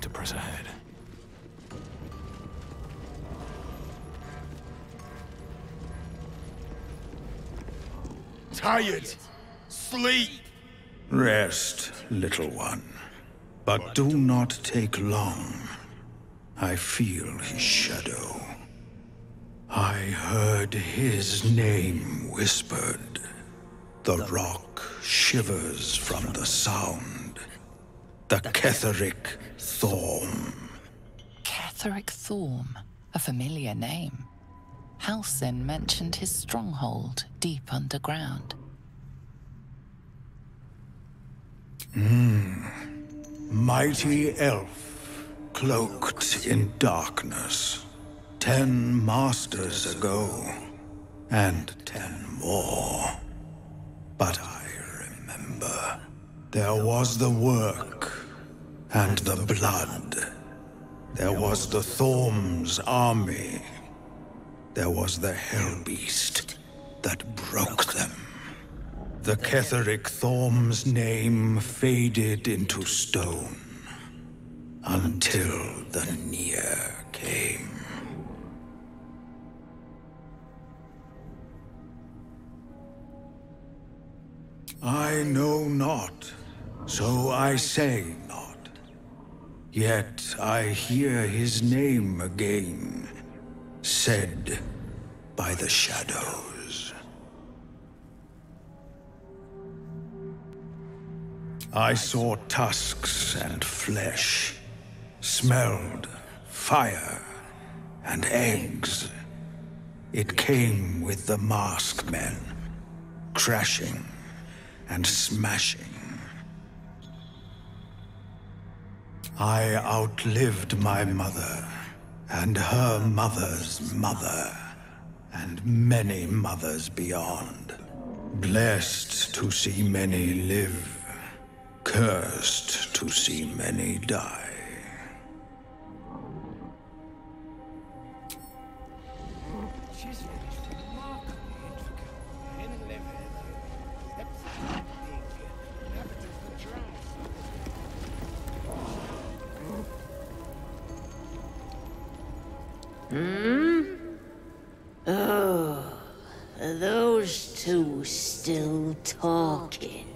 to press ahead. Tired. Sleep. Rest, little one. But do not take long. I feel his shadow. I heard his name whispered. The rock shivers from the sound. The Ketheric Thorm. Ketheric Thorm, a familiar name. Halsin mentioned his stronghold deep underground. Mighty elf, cloaked in darkness. 10 masters ago, and 10 more. But I remember. There was the work, and the blood. There was the Thorm's army. There was the Hellbeast that broke them. The Ketheric Thorm's name faded into stone, until the Near came. I know not, so I say not. Yet I hear his name again, said by the shadows. I saw tusks and flesh, smelled fire and eggs. It came with the masked men, crashing and smashing. I outlived my mother, and her mother's mother, and many mothers beyond. Blessed to see many live, cursed to see many die. Oh, are those two still talking?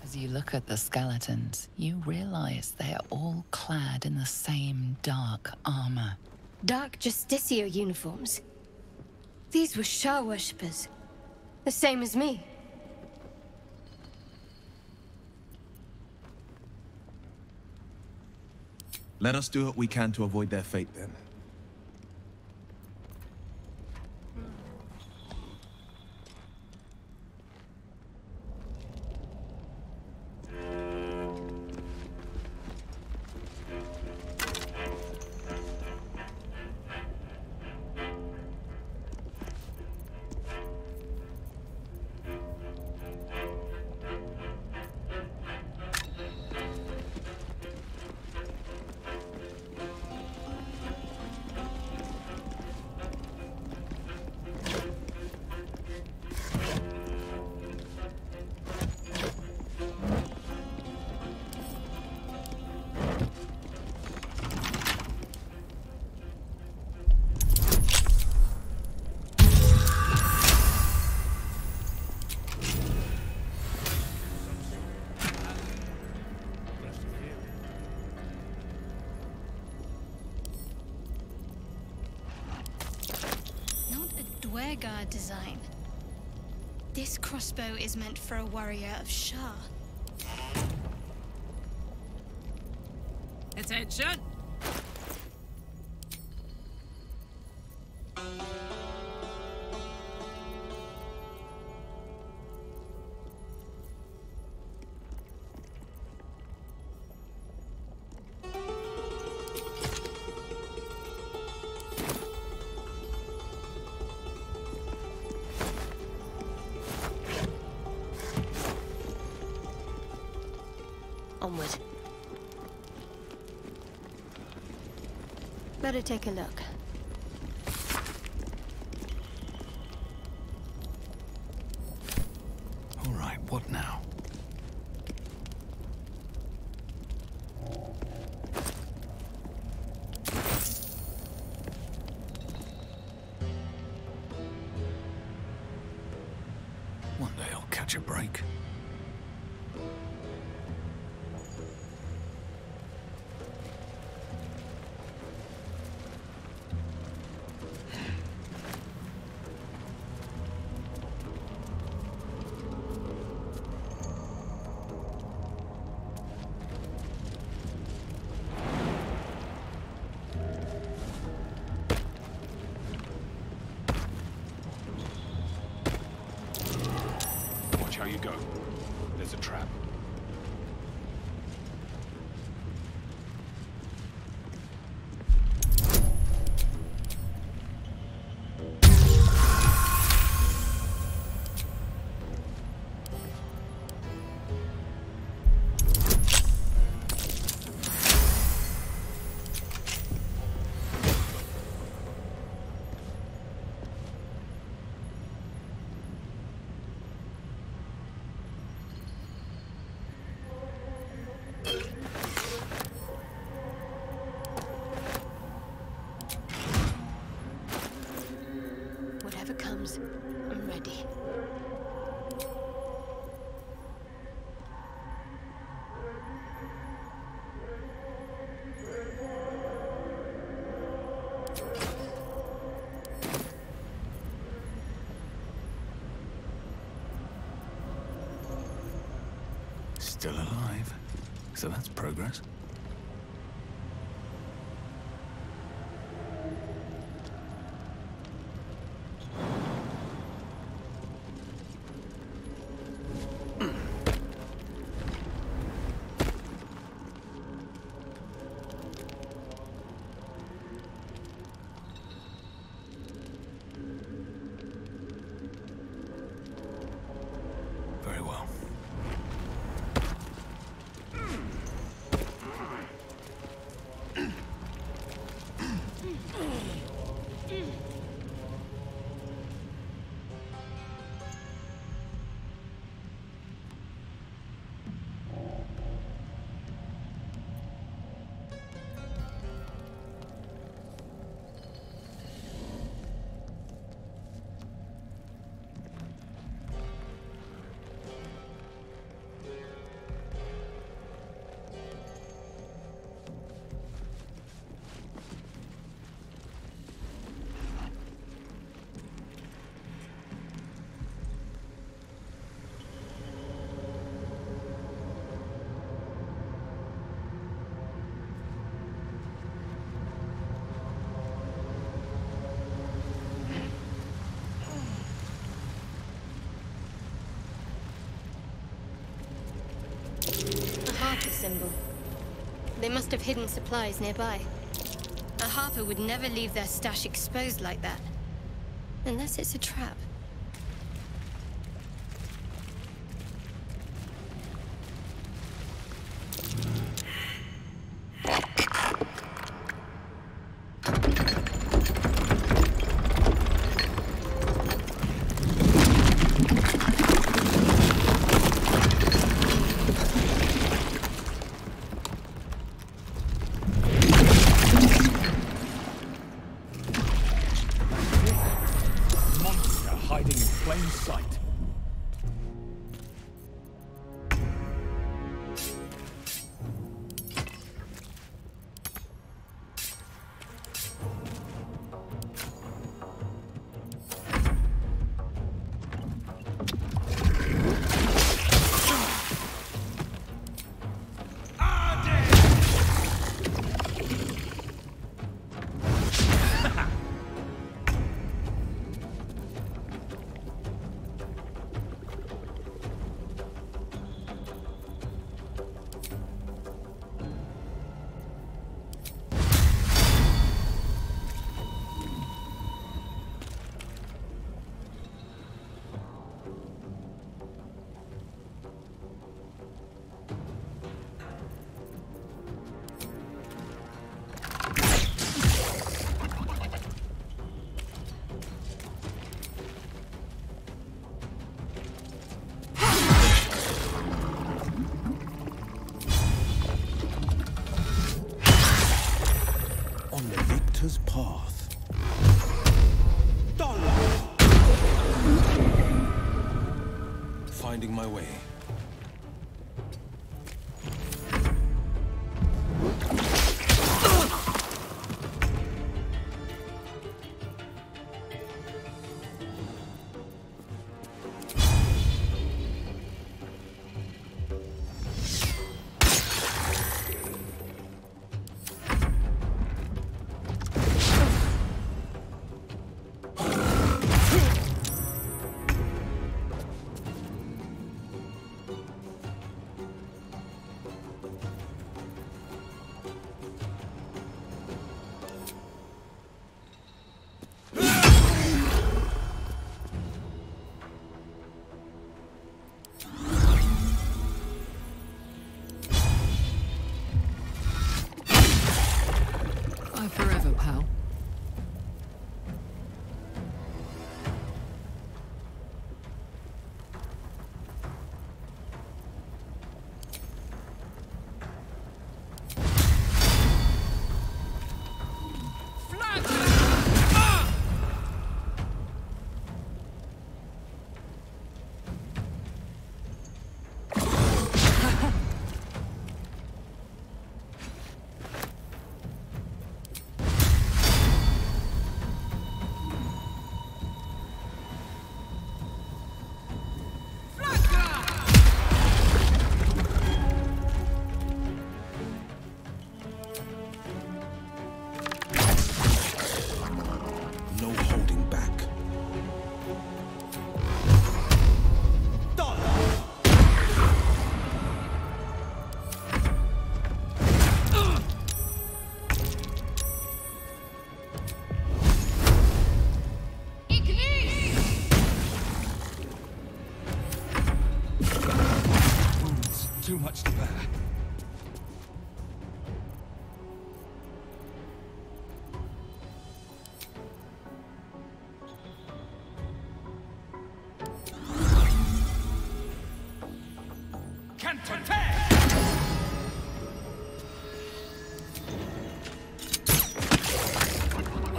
As you look at the skeletons, you realize they are all clad in the same dark armor. Dark Justicia uniforms. These were Shah worshippers. The same as me. Let us do what we can to avoid their fate, then. rearguard design. This crossbow is meant for a warrior of Shah. Attention! Onward. Better take a look. All right, what now? One day I'll catch a break. Watch how you go. There's a trap. Whatever comes, I'm ready. Still alive. So that's progress. Very well. A harper symbol. They must have hidden supplies nearby. A harper would never leave their stash exposed like that. Unless it's a trap. too much to bear.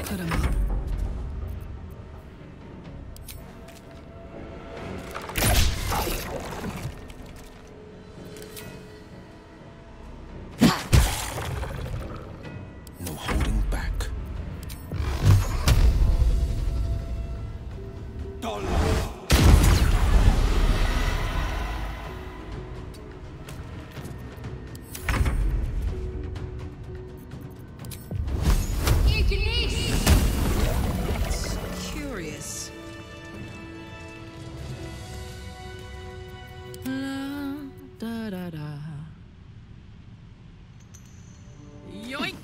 Put him up. No holding back. Curious. Da da da. Yoink!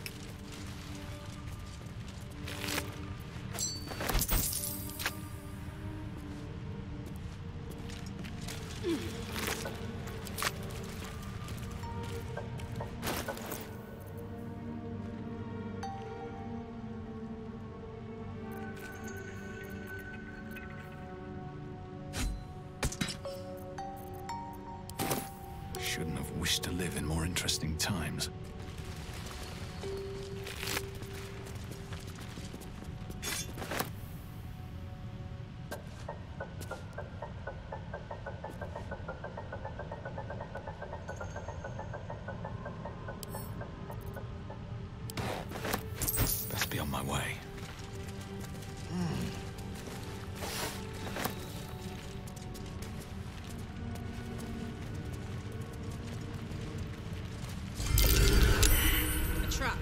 Shouldn't have wished to live in more interesting times. Best be on my way. A trap.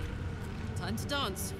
Time to dance.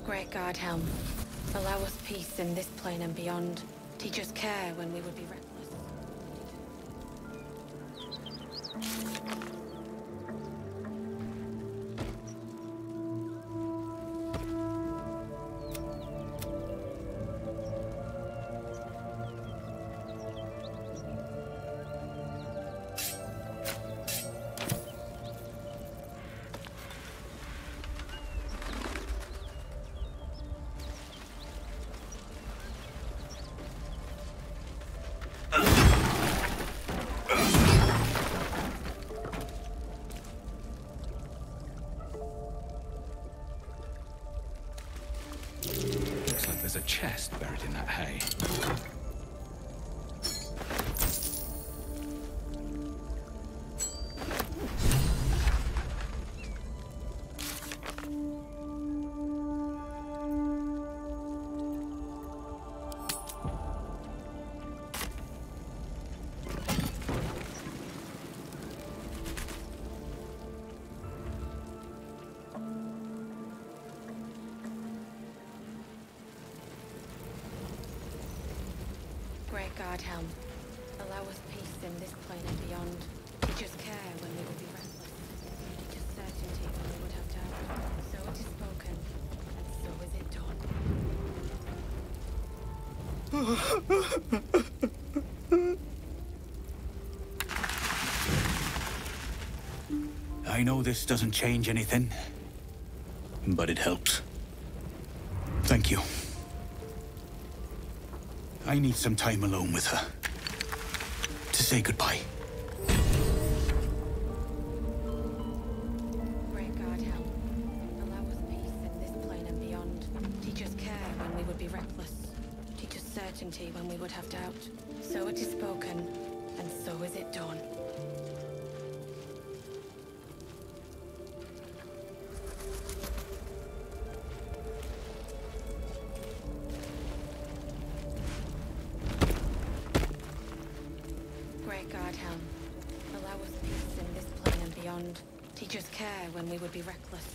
Great God, Helm. Allow us peace in this plane and beyond. Teach us care when we would be reckless. chest buried in that hay. Great God, Helm. Allow us peace in this plane and beyond. Teach us care when we will be restless. Teach us certainty when we would have doubt. So it is spoken, and so is it done. I know this doesn't change anything, but it helps. Thank you. I need some time alone with her. To say goodbye. Great God, Helm. Allow us peace in this plane and beyond. Teach us care when we would be reckless. Teach us certainty when we would have doubt. So it is spoken, and so is it done. Great God, Helm. Allow us peace in this plane and beyond. Teach us care when we would be reckless.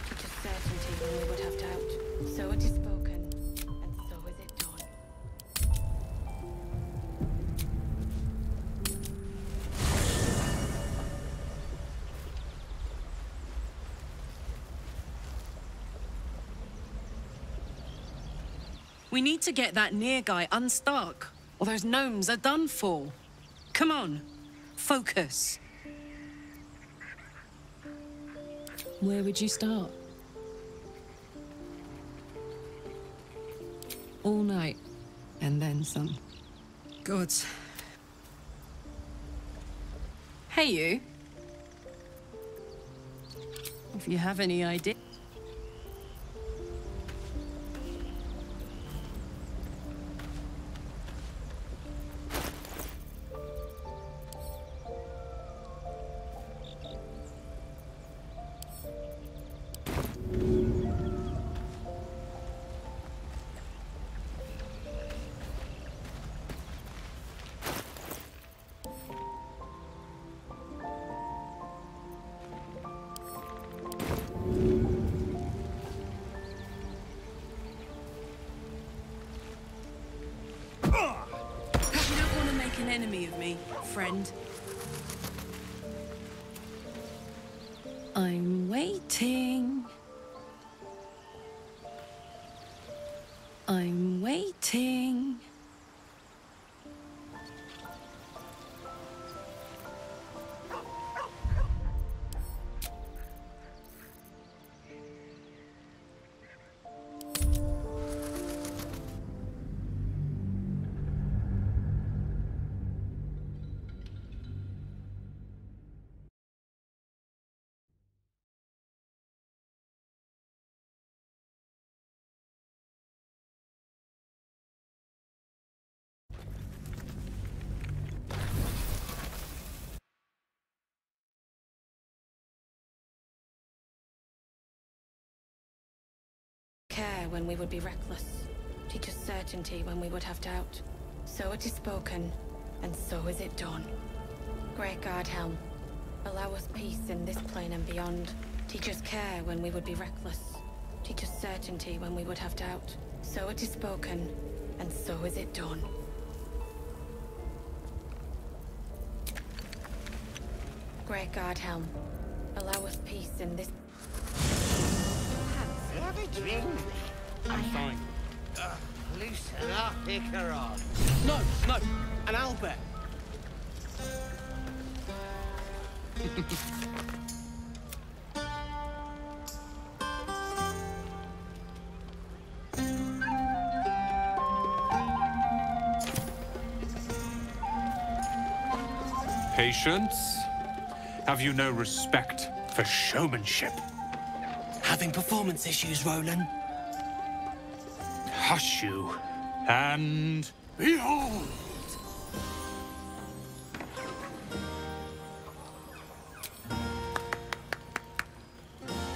Teach us certainty when we would have doubt. So it is spoken, and so is it done. We need to get that near guy unstuck, or those gnomes are done for. Come on, focus. Where would you start? All night, and then some. Good. Hey, you. If you have any idea. An enemy of me, friend. I'm waiting. I'm waiting. Care when we would be reckless. Teach us certainty when we would have doubt. So it is spoken, and so is it done. Great God, Helm. Allow us peace in this plane and beyond. Teach us care when we would be reckless. Teach us certainty when we would have doubt. So it is spoken, and so is it done. Great God, Helm. Allow us peace in this... Have a drink. I'm fine. Loosen up, Icaron. No, an owlbear. Patience? Have you no respect for showmanship? Having performance issues, Roland. hush you, and behold!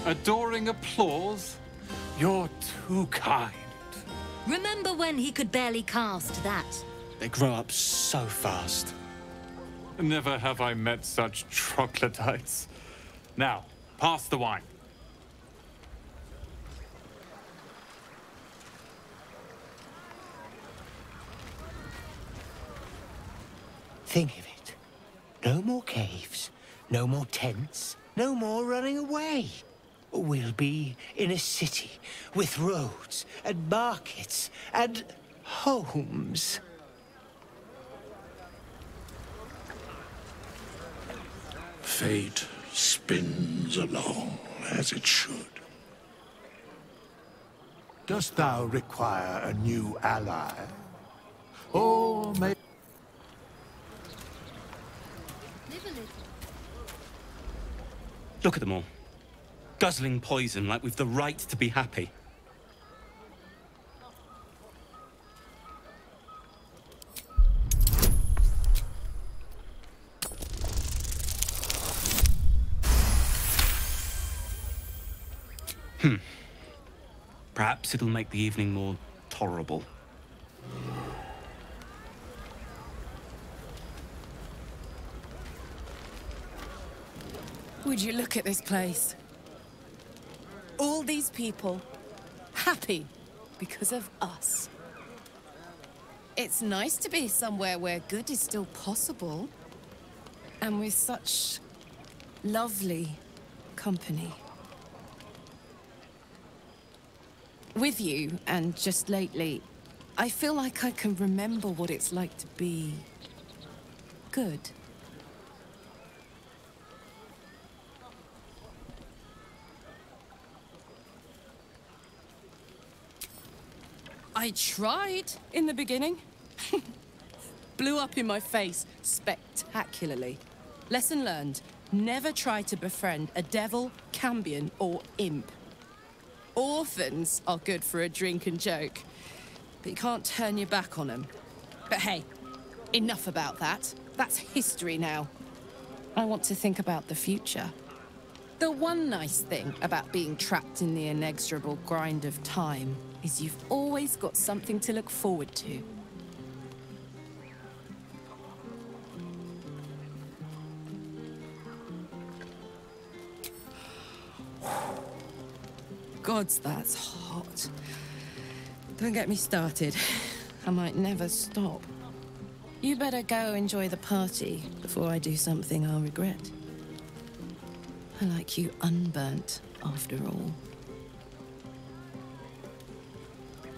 Adoring applause? You're too kind. Remember when he could barely cast that? They grow up so fast. Never have I met such troglodytes. Now, pass the wine. Think of it. No more caves, no more tents, no more running away. We'll be in a city with roads and markets and homes. Fate spins along as it should. Dost thou require a new ally? Or may... Look at them all. Guzzling poison like we've the right to be happy. Perhaps it'll make the evening more tolerable. Would you look at this place? All these people, happy because of us. It's nice to be somewhere where good is still possible. And with such lovely company. With you, and just lately, I feel like I can remember what it's like to be good. I tried in the beginning. Blew up in my face spectacularly. Lesson learned, never try to befriend a devil, cambion, or imp. Orphans are good for a drink and joke, but you can't turn your back on them. But hey, enough about that. That's history now. I want to think about the future. The one nice thing about being trapped in the inexorable grind of time is you've always got something to look forward to. Gods, that's hot. Don't get me started. I might never stop. You better go enjoy the party before I do something I'll regret. I like you unburnt, after all.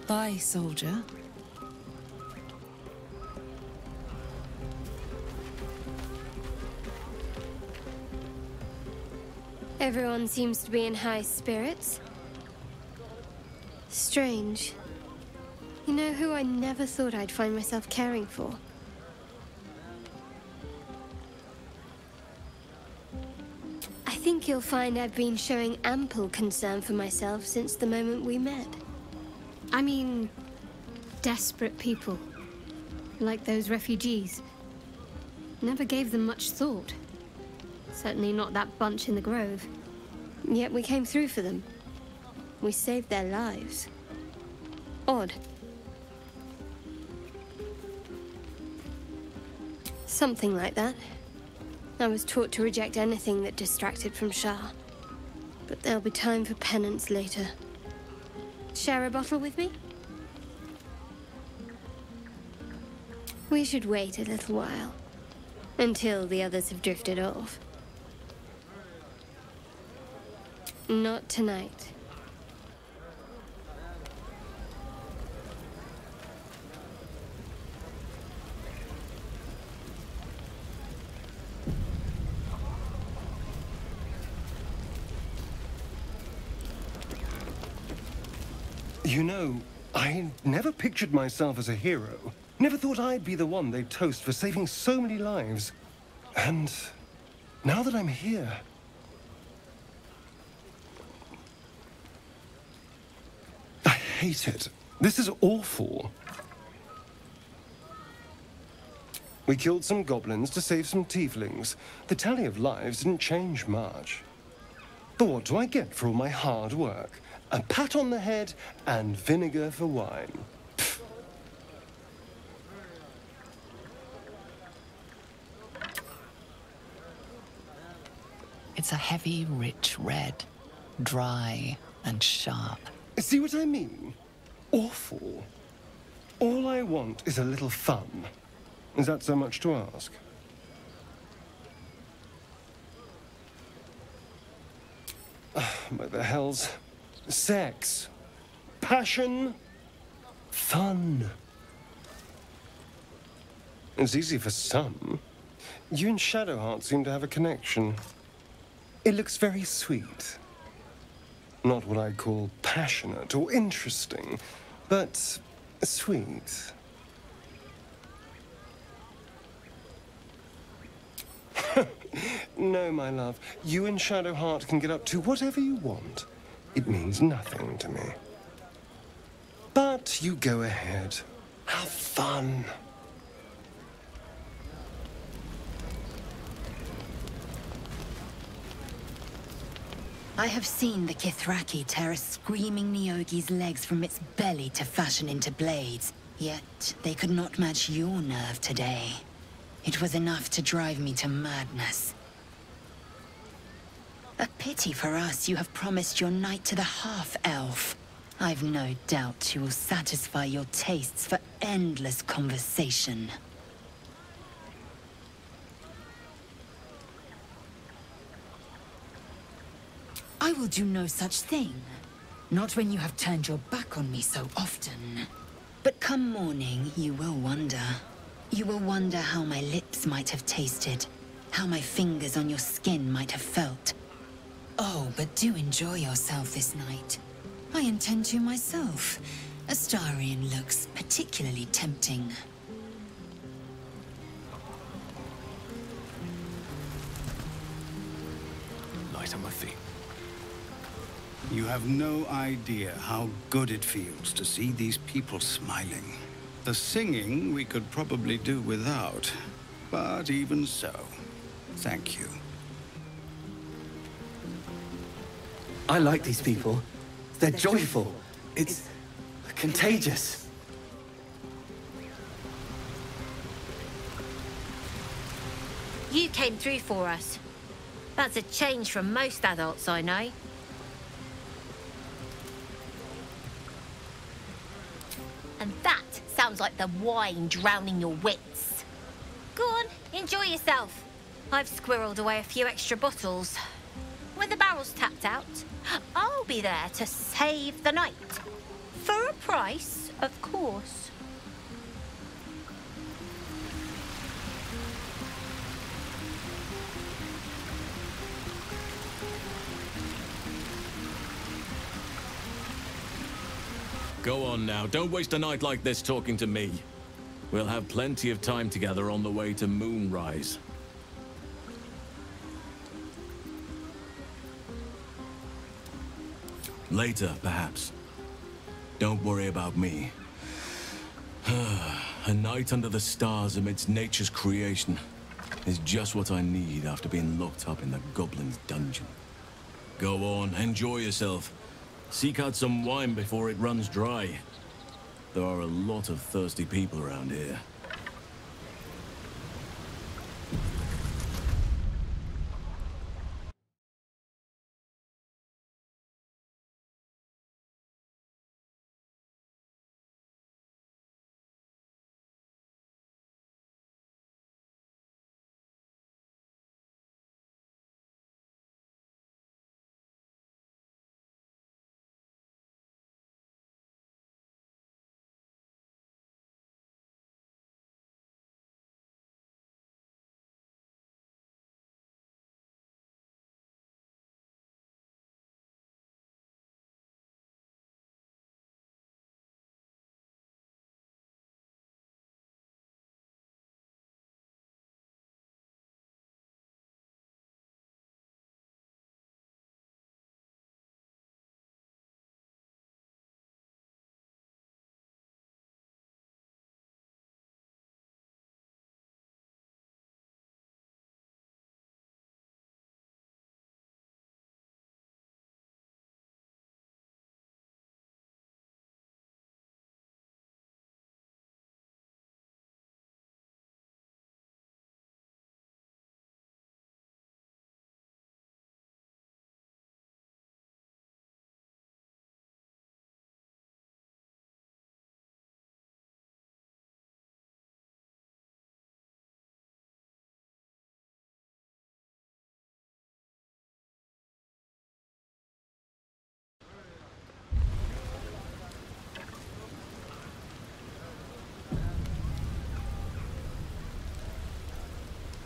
Bye, soldier. Everyone seems to be in high spirits. Strange. You know who I never thought I'd find myself caring for? I think you'll find I've been showing ample concern for myself since the moment we met. I mean, desperate people. Like those refugees. Never gave them much thought. Certainly not that bunch in the grove. Yet we came through for them. We saved their lives. Odd. Something like that. I was taught to reject anything that distracted from Shah. But there'll be time for penance later. Share a bottle with me? We should wait a little while. Until the others have drifted off. Not tonight. You know, I never pictured myself as a hero. Never thought I'd be the one they'd toast for saving so many lives. And now that I'm here... I hate it. This is awful. We killed some goblins to save some tieflings. The tally of lives didn't change much. But what do I get for all my hard work? A pat on the head and vinegar for wine. It's a heavy, rich red, dry and sharp. See what I mean? Awful. All I want is a little fun. Is that so much to ask? By the hells. Sex. Passion. Fun. It's easy for some. You and Shadowheart seem to have a connection. It looks very sweet. Not what I'd call passionate or interesting, but sweet. No, my love. You and Shadowheart can get up to whatever you want. It means nothing to me. But you go ahead. Have fun. I have seen the Kithraki tear a screaming Nyogi's legs from its belly to fashion into blades. Yet they could not match your nerve today. It was enough to drive me to madness. A pity for us you have promised your knight to the half-elf. I've no doubt you will satisfy your tastes for endless conversation. I will do no such thing. Not when you have turned your back on me so often. But come morning, you will wonder. You will wonder how my lips might have tasted, how my fingers on your skin might have felt. Oh, but do enjoy yourself this night. I intend to myself. Astarion looks particularly tempting. Light on my feet. You have no idea how good it feels to see these people smiling. The singing we could probably do without, but even so, thank you. I like these people. They're joyful. It's contagious. You came through for us. That's a change from most adults I know. And that sounds like the wine drowning your wits. Go on, enjoy yourself. I've squirreled away a few extra bottles. When the barrel's tapped out, I'll be there to save the night. For a price, of course. Go on now, don't waste a night like this talking to me. We'll have plenty of time together on the way to Moonrise. Later, perhaps. Don't worry about me. A night under the stars amidst nature's creation is just what I need after being locked up in the Goblin's dungeon. Go on, enjoy yourself. Seek out some wine before it runs dry. There are a lot of thirsty people around here.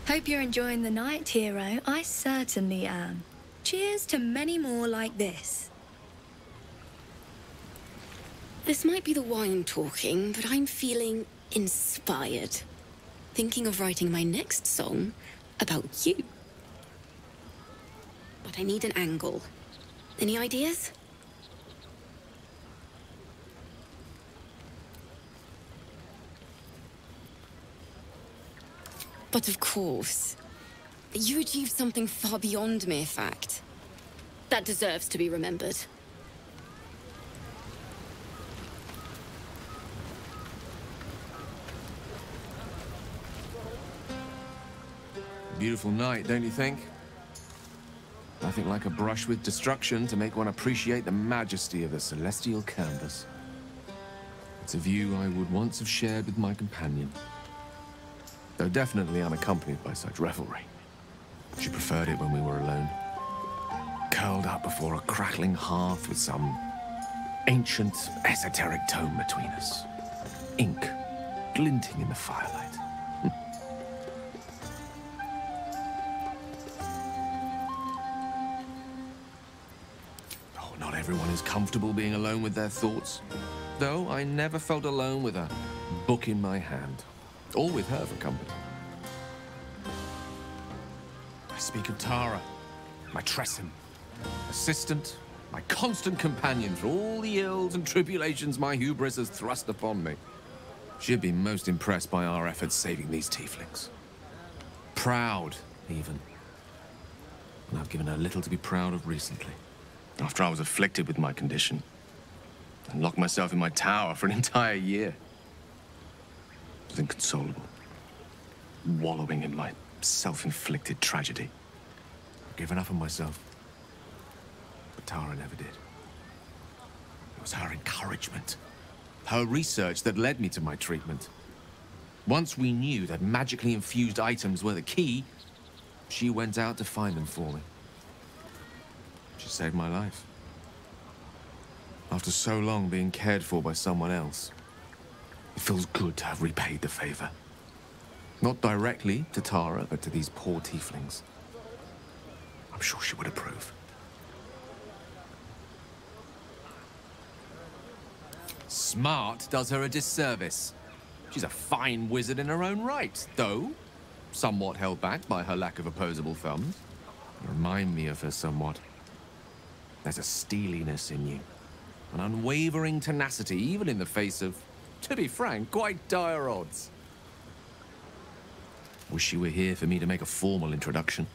Hope you're enjoying the night, hero. I certainly am. Cheers to many more like this. This might be the wine talking, but I'm feeling inspired. Thinking of writing my next song about you. But I need an angle. Any ideas? But of course, you achieved something far beyond mere fact. That deserves to be remembered. Beautiful night, don't you think? Nothing like a brush with destruction to make one appreciate the majesty of the celestial canvas. It's a view I would once have shared with my companion, though definitely unaccompanied by such revelry. She preferred it when we were alone, curled up before a crackling hearth with some ancient, esoteric tome between us. Ink glinting in the firelight. Oh, not everyone is comfortable being alone with their thoughts, though I never felt alone with a book in my hand, or with her for company. I speak of Tara, my Tresson, assistant, my constant companion through all the ills and tribulations my hubris has thrust upon me. She'd be most impressed by our efforts saving these tieflings. Proud, even. And I've given her little to be proud of recently. After I was afflicted with my condition, and locked myself in my tower for an entire year. I was inconsolable, wallowing in my self-inflicted tragedy. I've given up on myself. But Tara never did. It was her encouragement, her research that led me to my treatment. Once we knew that magically infused items were the key, she went out to find them for me. She saved my life. After so long being cared for by someone else, it feels good to have repaid the favor. Not directly to Tara, but to these poor tieflings. I'm sure she would approve. Smart does her a disservice. She's a fine wizard in her own right, though somewhat held back by her lack of opposable thumbs. You remind me of her somewhat. There's a steeliness in you, an unwavering tenacity, even in the face of, to be frank, quite dire odds. Wish she were here for me to make a formal introduction.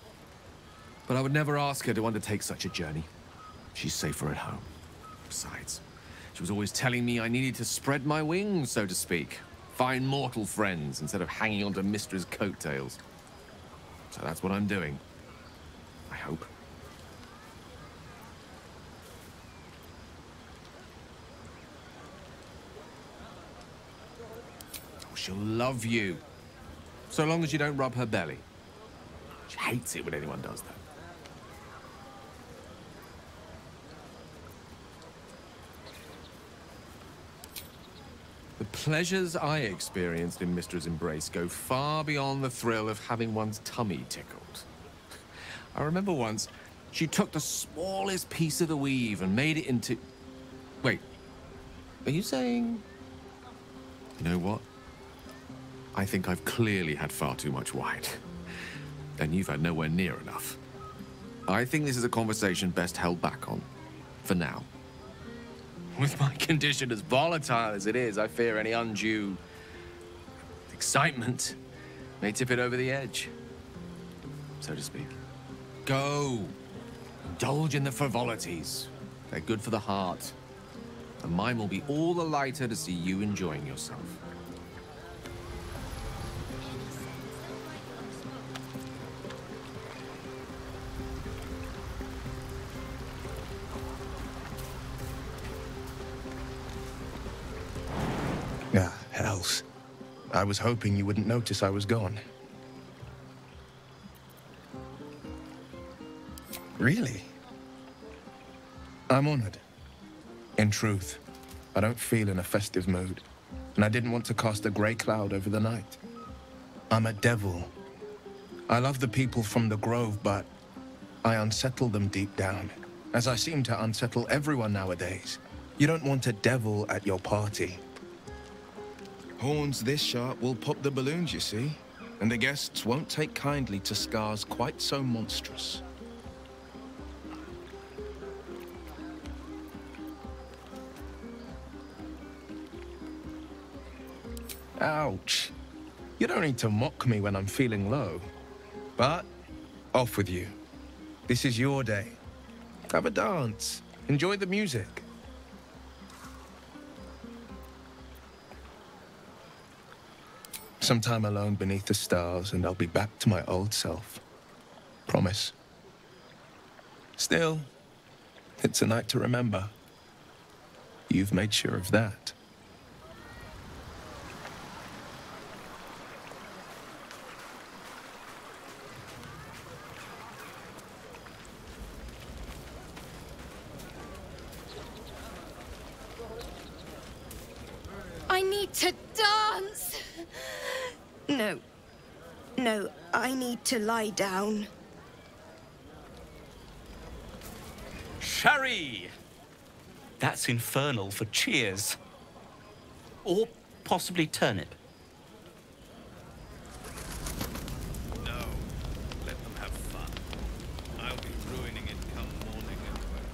But I would never ask her to undertake such a journey. She's safer at home. Besides, she was always telling me I needed to spread my wings, so to speak. Find mortal friends instead of hanging onto Mistra's coattails. So that's what I'm doing. I hope. Oh, she'll love you. So long as you don't rub her belly. She hates it when anyone does that. The pleasures I experienced in Mistra's embrace go far beyond the thrill of having one's tummy tickled. I remember once, she took the smallest piece of the weave and made it into... Wait, are you saying... You know what? I think I've clearly had far too much wine. And you've had nowhere near enough. I think this is a conversation best held back on. For now. With my condition as volatile as it is, I fear any undue excitement may tip it over the edge, so to speak. Go. Indulge in the frivolities. They're good for the heart. And mine will be all the lighter to see you enjoying yourself. Ah, hells. I was hoping you wouldn't notice I was gone. Really? I'm honored. In truth, I don't feel in a festive mood, and I didn't want to cast a grey cloud over the night. I'm a devil, I love the people from the Grove, but I unsettle them deep down, as I seem to unsettle everyone nowadays. You don't want a devil at your party. Horns this sharp will pop the balloons, you see, and the guests won't take kindly to scars quite so monstrous. Ouch. You don't need to mock me when I'm feeling low. But, off with you. This is your day. Have a dance. Enjoy the music. Some time alone beneath the stars, and I'll be back to my old self. Promise. Still, it's a night to remember. You've made sure of that. I need to dance! No. No, I need to lie down. Sherry! That's infernal for cheers. Or possibly turnip. No. Let them have fun. I'll be ruining it come morning anyway.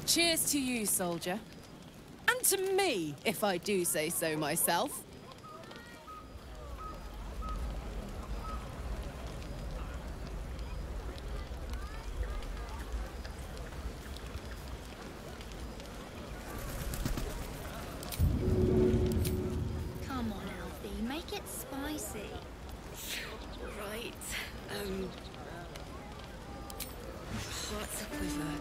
Cheers to you, soldier. And to me, if I do say so myself. Come on, Alfie, make it spicy. Right. Hearts a quiver.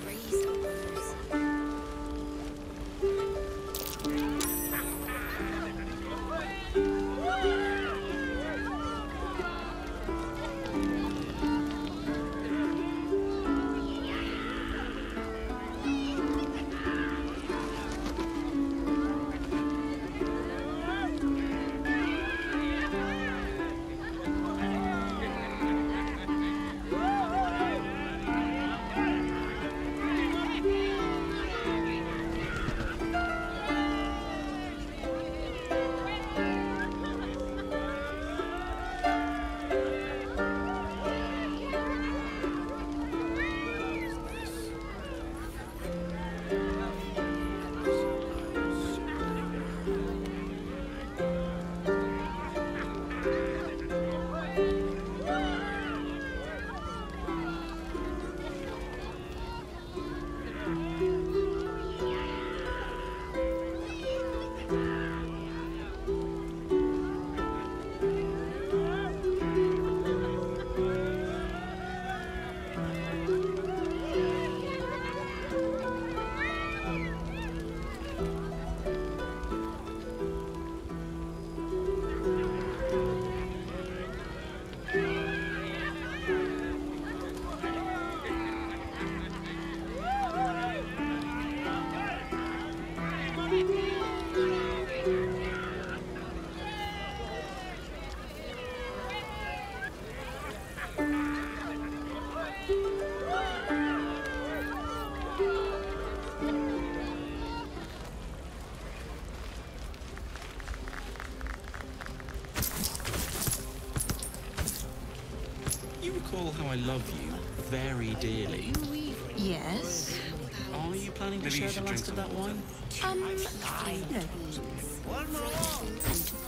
Raised arms. You recall how I love you very dearly. Yes? Are you planning to share the last of that wine? No. One more.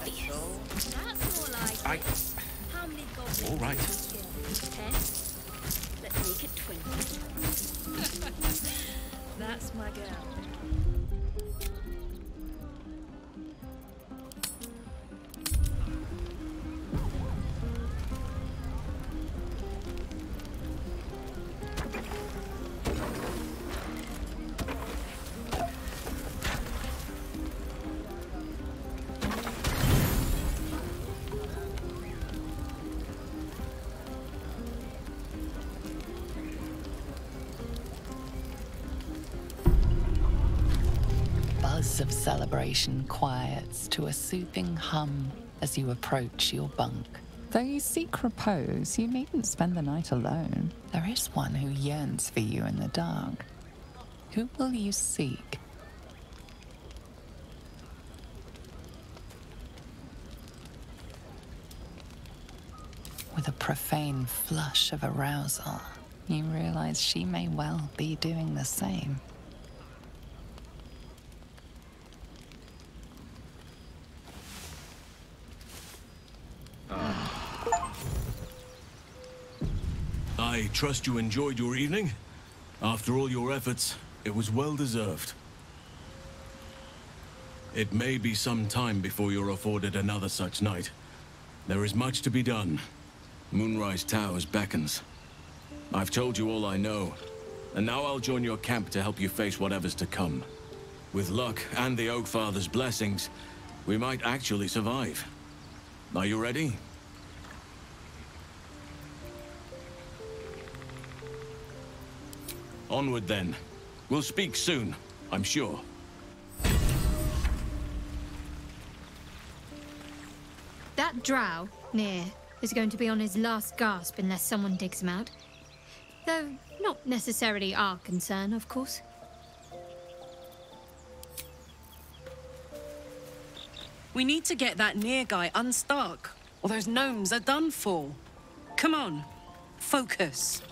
That's more like I... how many goblins? All right. 10? Let's make it 20. That's my girl. buzz of celebration quiets to a soothing hum as you approach your bunk. Though you seek repose, you needn't spend the night alone. There is one who yearns for you in the dark. Who will you seek? With a profane flush of arousal, you realize she may well be doing the same. I trust you enjoyed your evening. After all your efforts, it was well deserved. It may be some time before you're afforded another such night. There is much to be done. Moonrise Towers beckons. I've told you all I know, and now I'll join your camp to help you face whatever's to come. With luck and the Oak Father's blessings, we might actually survive. Are you ready? Onward then. We'll speak soon, I'm sure. That drow, near, is going to be on his last gasp unless someone digs him out. Though not necessarily our concern, of course. We need to get that near guy unstuck, or those gnomes are done for. Come on, focus.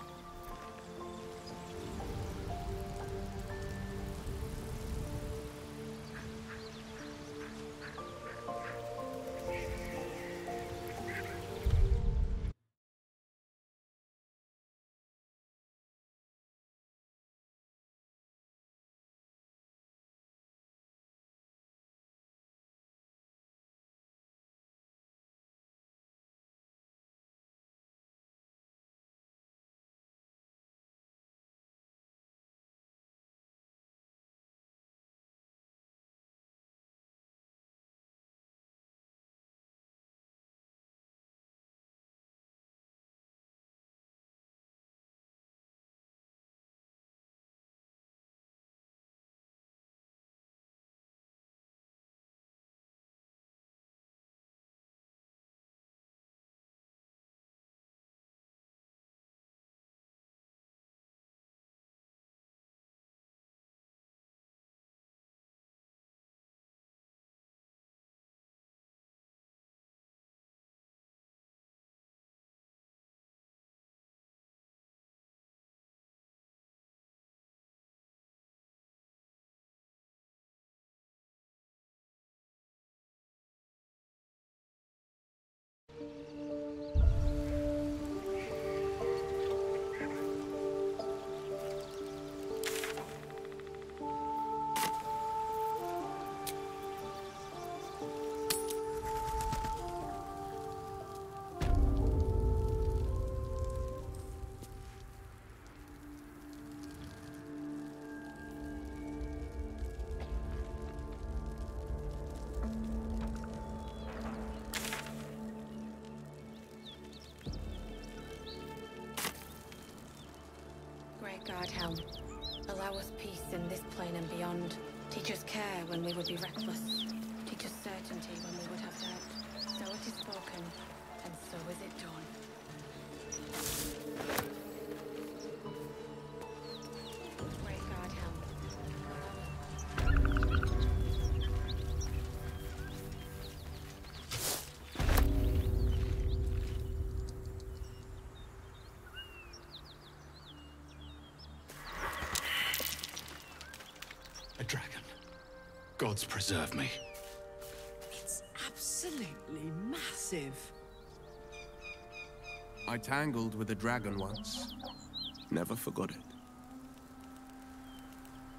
Guard helm. Allow us peace in this plane and beyond. Teach us care when we would be reckless. Teach us certainty when we would have doubt. So it is spoken, and so is it done. Great guard helm. A dragon. Gods preserve me. It's absolutely massive. I tangled with a dragon once. Never forgot it.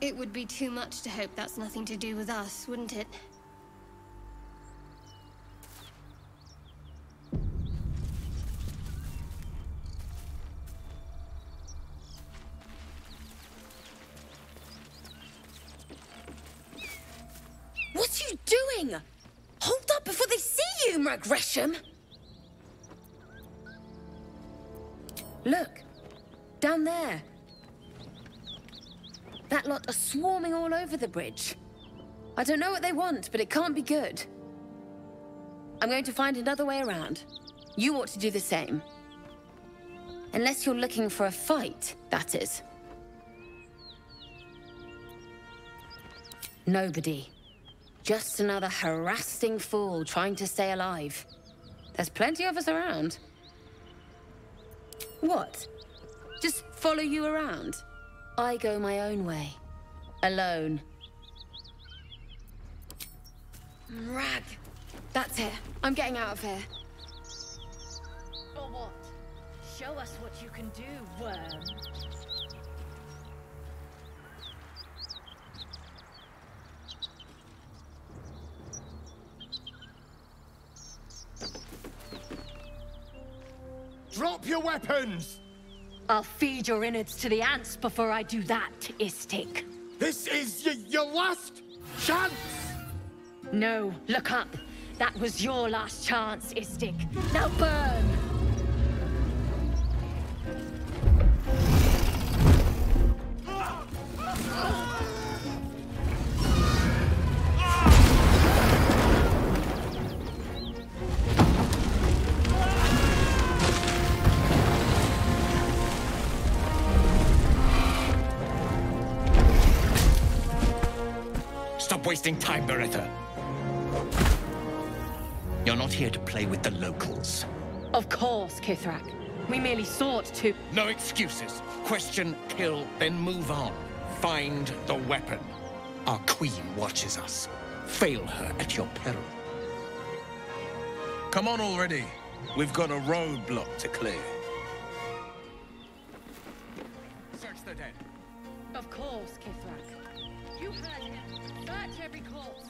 It would be too much to hope that's nothing to do with us, wouldn't it? What are you doing? Hold up before they see you, Gresham! Look, down there. That lot are swarming all over the bridge. I don't know what they want, but it can't be good. I'm going to find another way around. You ought to do the same. Unless you're looking for a fight, that is. Nobody. Just another harassing fool trying to stay alive. There's plenty of us around. What? Just follow you around? I go my own way. Alone. Rag. That's it. I'm getting out of here. Or what? Show us what you can do, worm. Drop your weapons! I'll feed your innards to the ants before I do that, Istik. This is your last chance! No, look up. That was your last chance, Istik. Now burn! Stop wasting time, Beretta. You're not here to play with the locals. Of course, Kithrak. We merely sought to... No excuses. Question, kill, then move on. Find the weapon. Our queen watches us. Fail her at your peril. Come on already. We've got a roadblock to clear. Search the dead. Of course, Kithrak. You heard him. Search every corpse.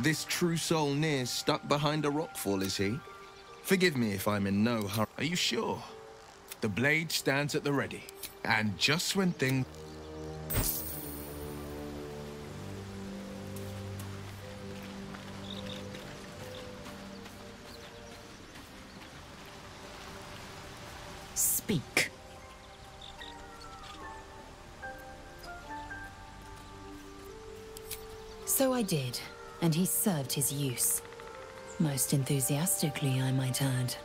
This true soul near stuck behind a rockfall, is he? Forgive me if I'm in no hurry. Are you sure? The blade stands at the ready. And just when things... Speak. So I did, and he served his use. Most enthusiastically, I might add.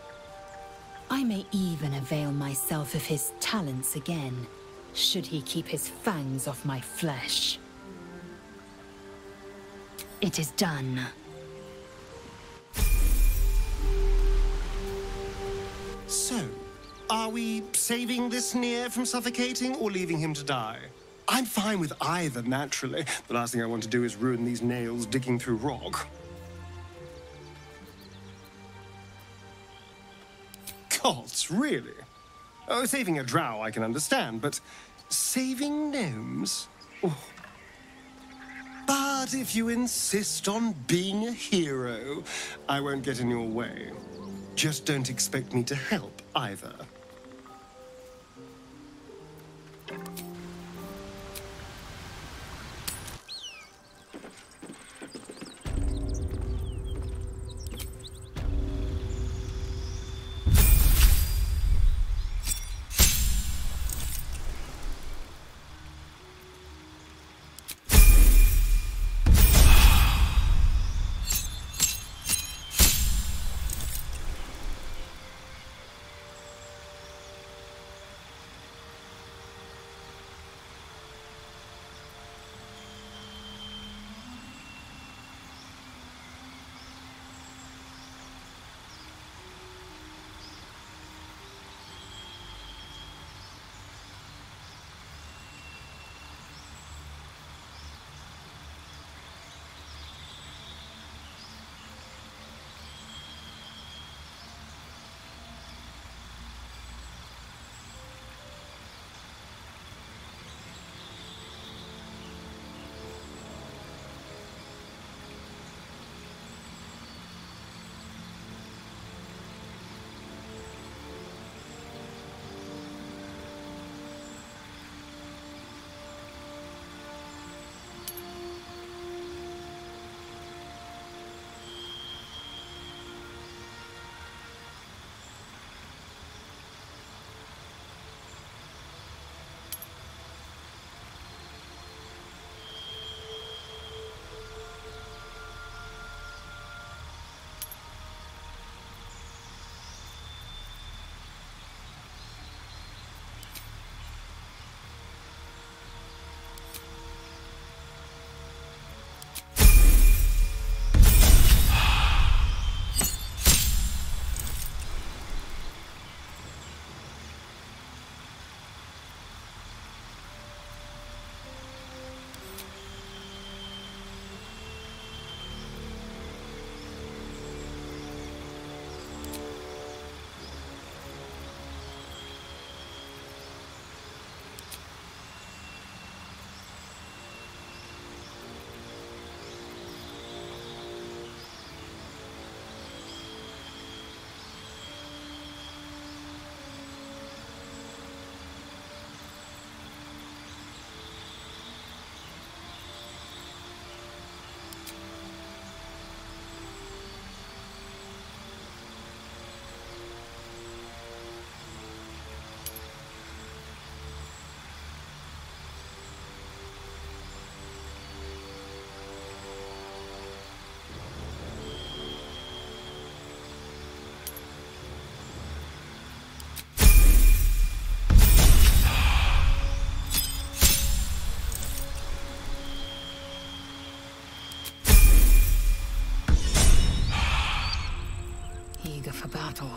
I may even avail myself of his talents again, should he keep his fangs off my flesh. It is done. So, are we saving this Nier from suffocating or leaving him to die? I'm fine with either, naturally. The last thing I want to do is ruin these nails digging through rock. Gods, really? Oh, saving a drow I can understand, but saving gnomes? Oh. But if you insist on being a hero, I won't get in your way. Just don't expect me to help, either. battle.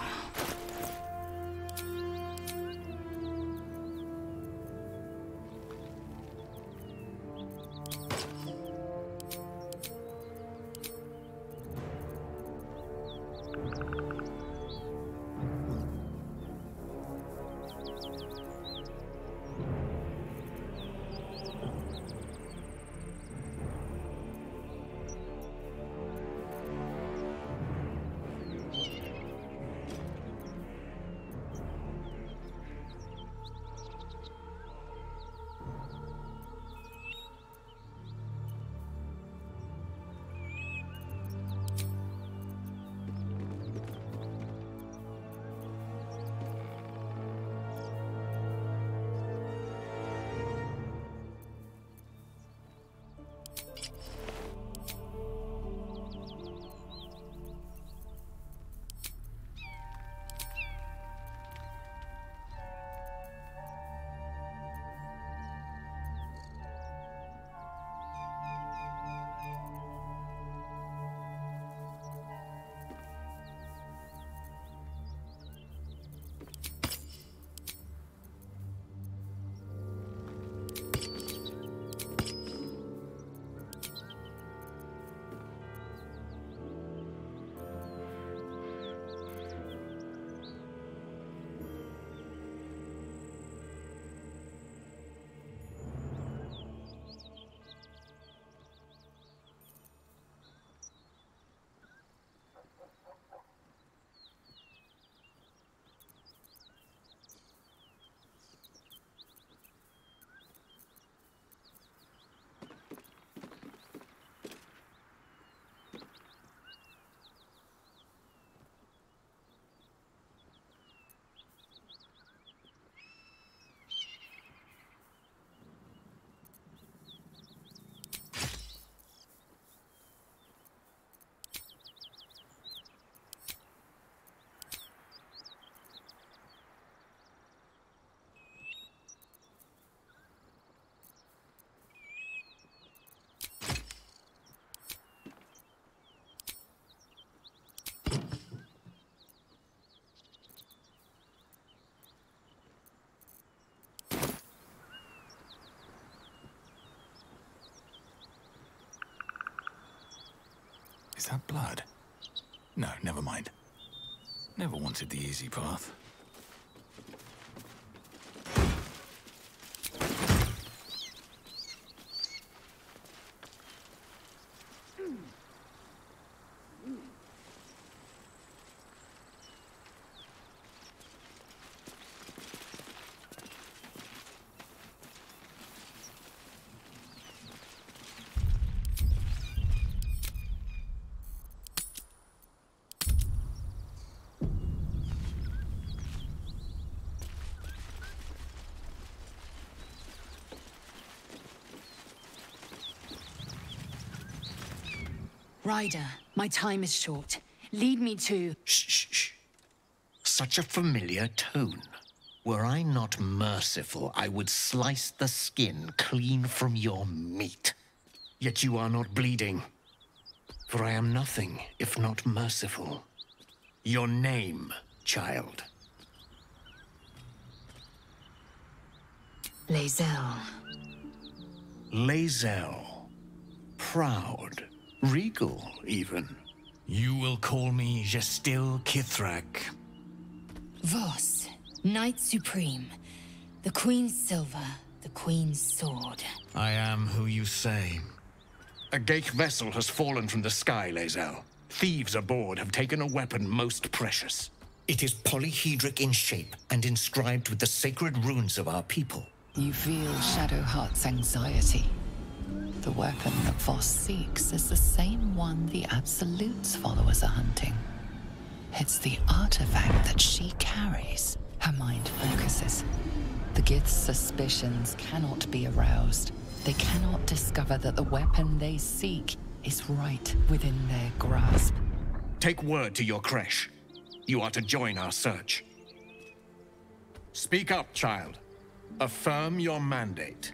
Is that blood? No, never mind. Never wanted the easy path. Ryder, my time is short. Lead me to... Shh. Such a familiar tone. Were I not merciful, I would slice the skin clean from your meat. Yet you are not bleeding. For I am nothing if not merciful. Your name, child. Lae'zel. Lae'zel. Proud. Regal, even. You will call me Gestil Kithrak. Voss, Knight Supreme. The Queen's silver, the Queen's sword. I am who you say. A Geich vessel has fallen from the sky, Lae'zel. Thieves aboard have taken a weapon most precious. It is polyhedric in shape and inscribed with the sacred runes of our people. You feel Shadowheart's anxiety. The weapon that Voss seeks is the same one the Absolute's followers are hunting. It's the artifact that she carries. Her mind focuses. The Gith's suspicions cannot be aroused. They cannot discover that the weapon they seek is right within their grasp. Take word to your creche. You are to join our search. Speak up, child. Affirm your mandate.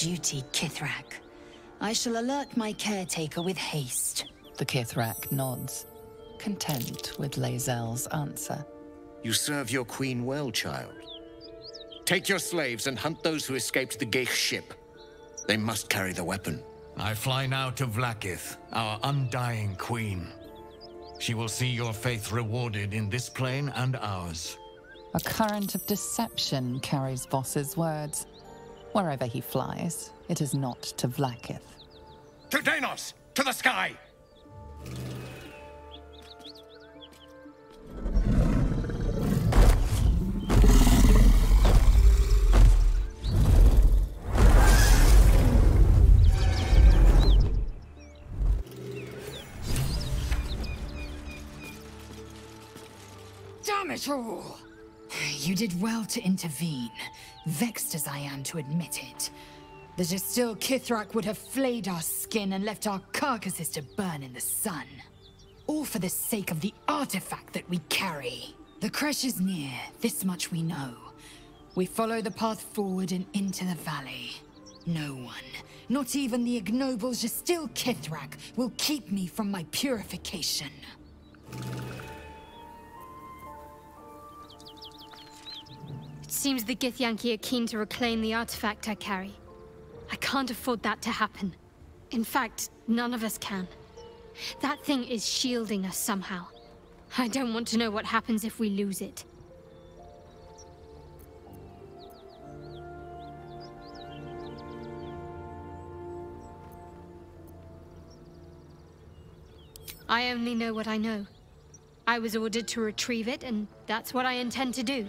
duty, Kithrak. I shall alert my caretaker with haste. The Kithrak nods, content with Lae'zel's answer. You serve your queen well, child. Take your slaves and hunt those who escaped the Geich ship. They must carry the weapon. I fly now to Vlaakith, our undying queen. She will see your faith rewarded in this plane and ours. A current of deception carries Voss's words. Wherever he flies, it is not to Vlaakith. To Danos! To the sky! Damn it all! You did well to intervene, vexed as I am to admit it. The Gestil Kithrak would have flayed our skin and left our carcasses to burn in the sun. All for the sake of the artifact that we carry. The crash is near, this much we know. We follow the path forward and into the valley. No one, not even the ignoble Gestil Kithrak, will keep me from my purification. It seems the Githyanki are keen to reclaim the artifact I carry. I can't afford that to happen. In fact, none of us can. That thing is shielding us somehow. I don't want to know what happens if we lose it. I only know what I know. I was ordered to retrieve it, and that's what I intend to do.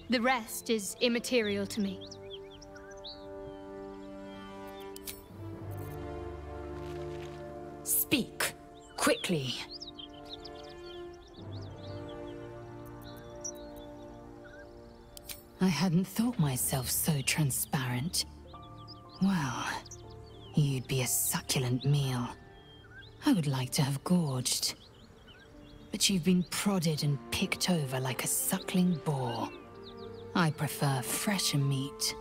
The rest is immaterial to me. Speak, quickly. I hadn't thought myself so transparent. Well, you'd be a succulent meal. I would like to have gorged. But you've been prodded and picked over like a suckling boar. I prefer fresher meat.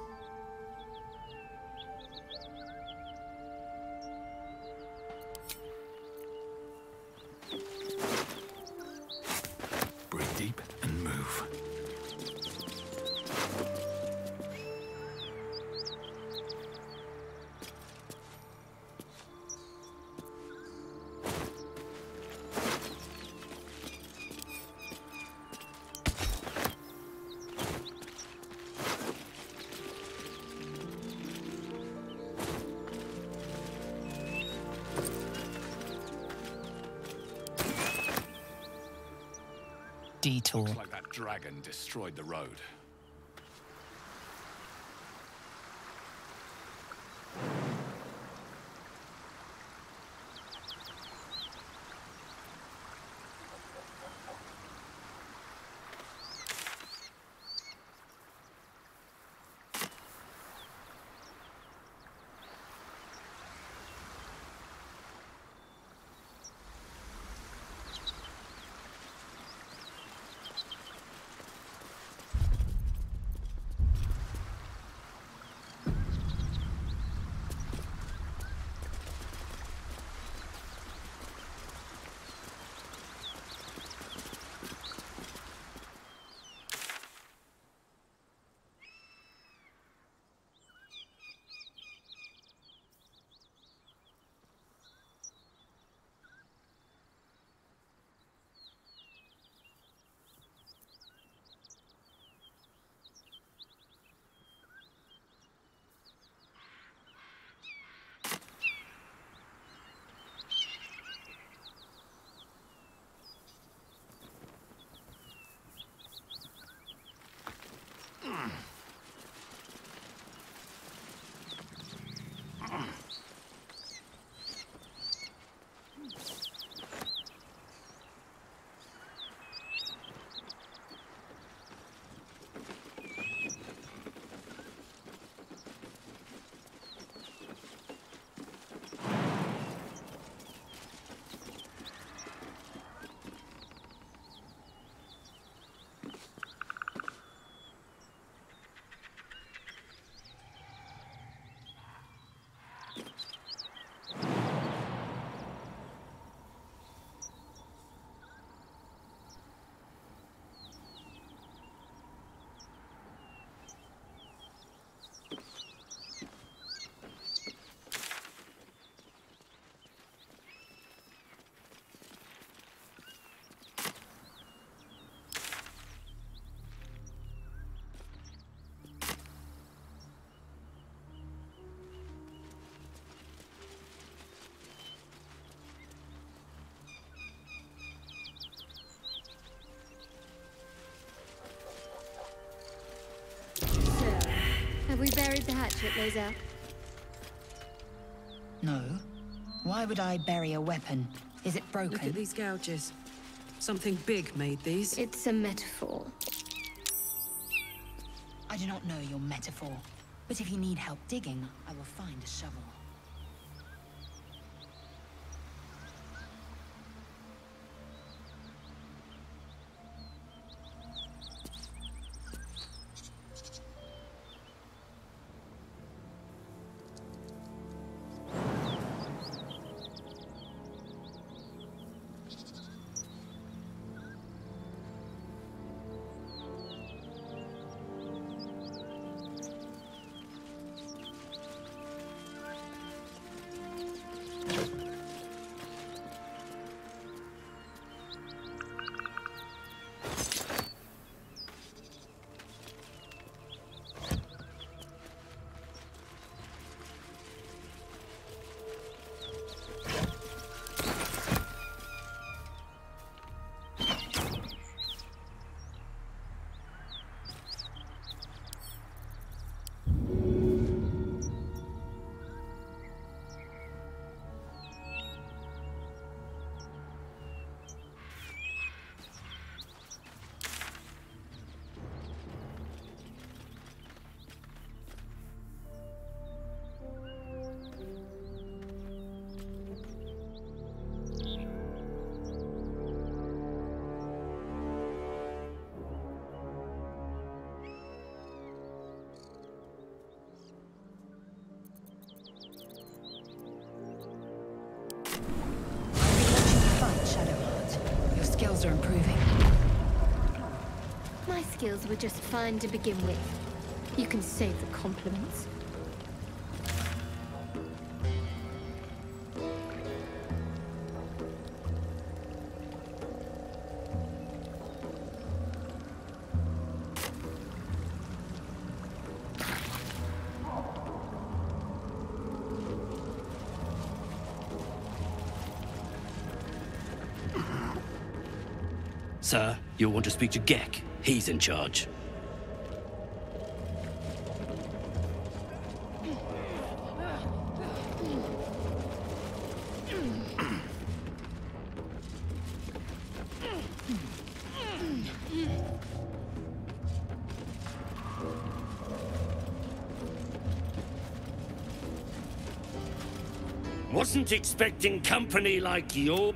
Breathe deep and move. Detour. Looks like that dragon destroyed the road. hatchet, Lae'zel? No. Why would I bury a weapon? Is it broken? Look at these gouges. Something big made these. It's a metaphor. I do not know your metaphor, but if you need help digging, I will find a shovel. Are improving. My skills were just fine to begin with. You can save the compliments. Sir, you'll want to speak to Gek. He's in charge. Wasn't expecting company like you.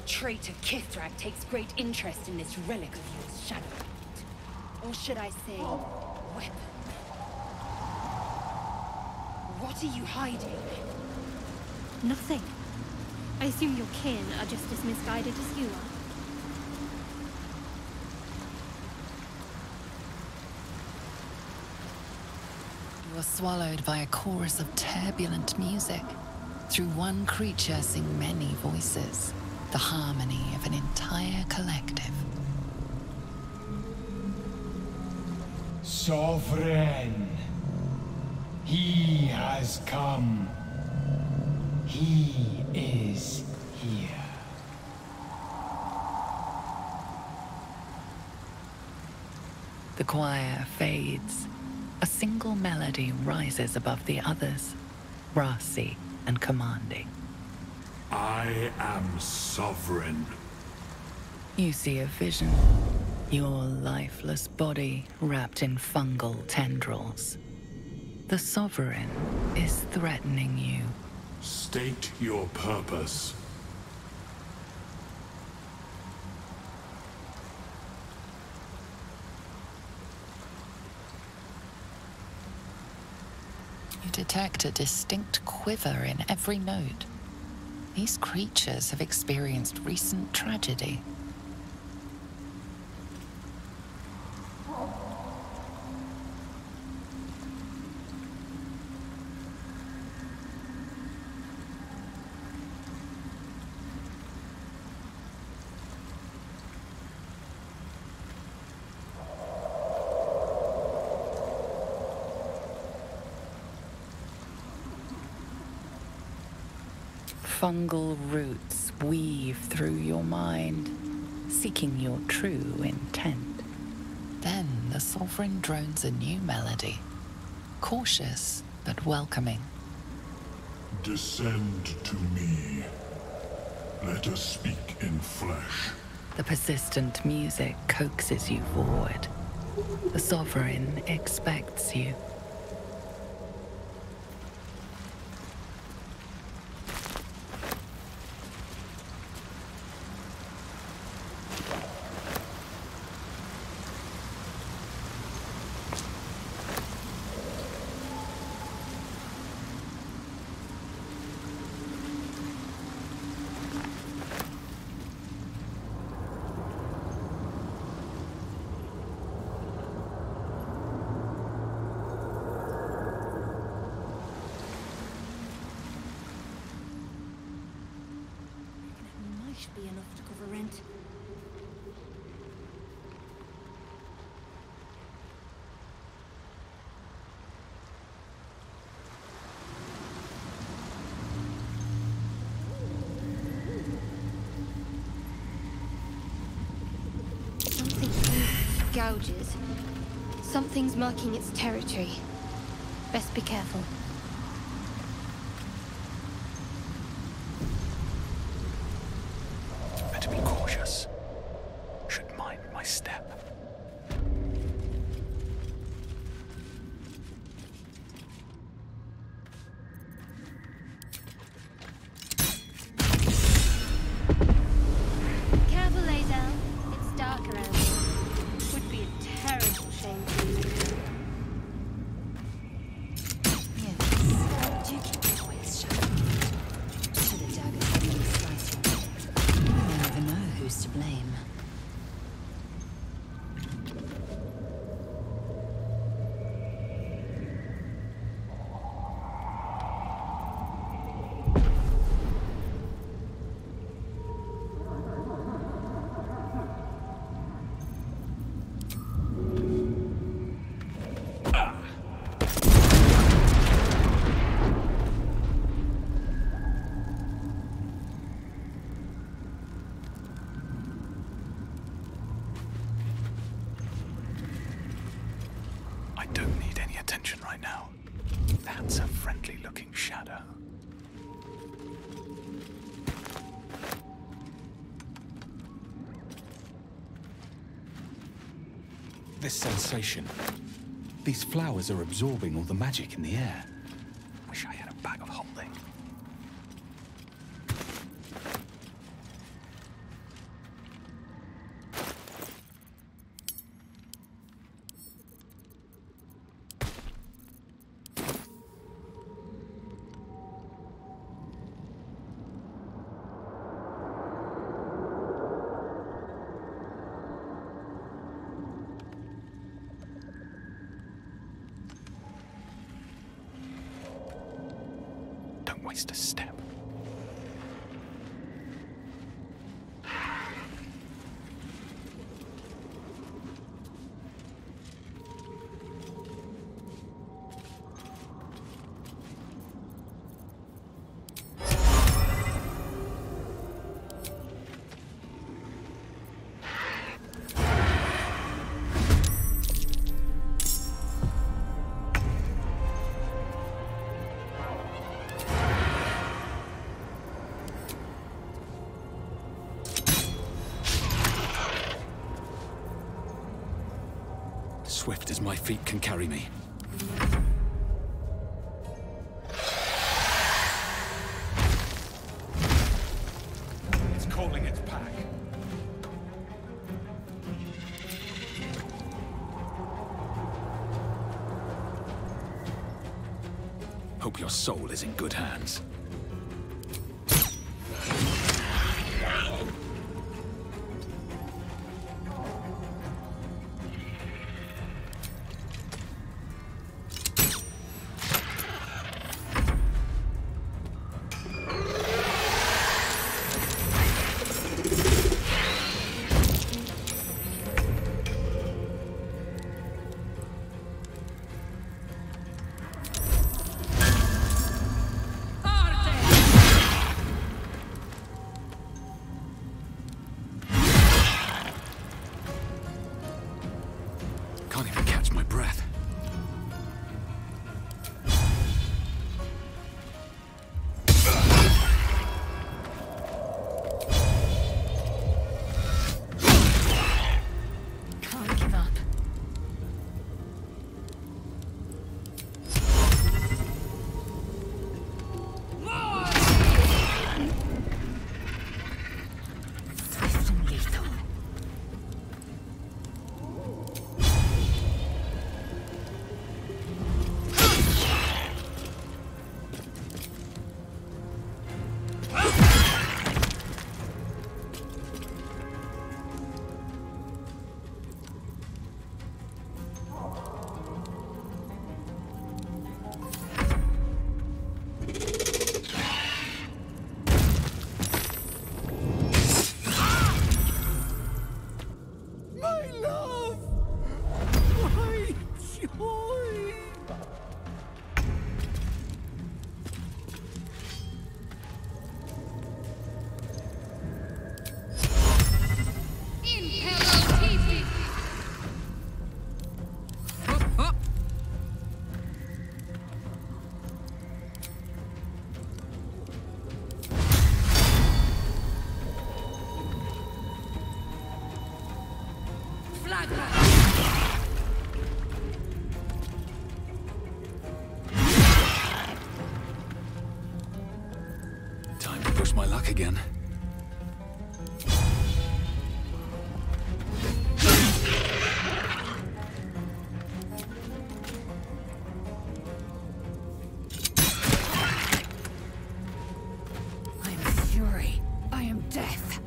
Traitor Kithrak takes great interest in this relic of yours, Shadowheart. Or should I say, weapon? What are you hiding? Nothing. I assume your kin are just as misguided as you are. are swallowed by a chorus of turbulent music. Through one creature sing many voices, the harmony of an entire collective. Sovereign, he has come. He is here. The choir fades. A single melody rises above the others, brassy and commanding. I am sovereign. You see a vision. Your lifeless body wrapped in fungal tendrils. The Sovereign is threatening you. State your purpose. You detect a distinct quiver in every note. These creatures have experienced recent tragedy. Fungal roots weave through your mind, seeking your true intent. Then the Sovereign drones a new melody, cautious but welcoming. Descend to me. Let us speak in flesh. The persistent music coaxes you forward. The Sovereign expects you. Should be enough to cover rent. Something gouges. Something's marking its territory. Best be careful. Better be cautious. Should mind my step. Careful, Lazel. It's dark around here. Would be a terrible shame to lose you. Yes. Do keep your wits shut. To the daggers really slicing. You may never know who's to blame. I don't need any attention right now. That's a friendly-looking shadow. This sensation. These flowers are absorbing all the magic in the air. Wish I had a bag of holding. waste a step. Swift as my feet can carry me. It's calling its pack. Hope your soul is in good hands. Can't even catch my breath. Can't give up. Swift and lethal. My love! My joy! Time to push my luck again. I am fury. I am death.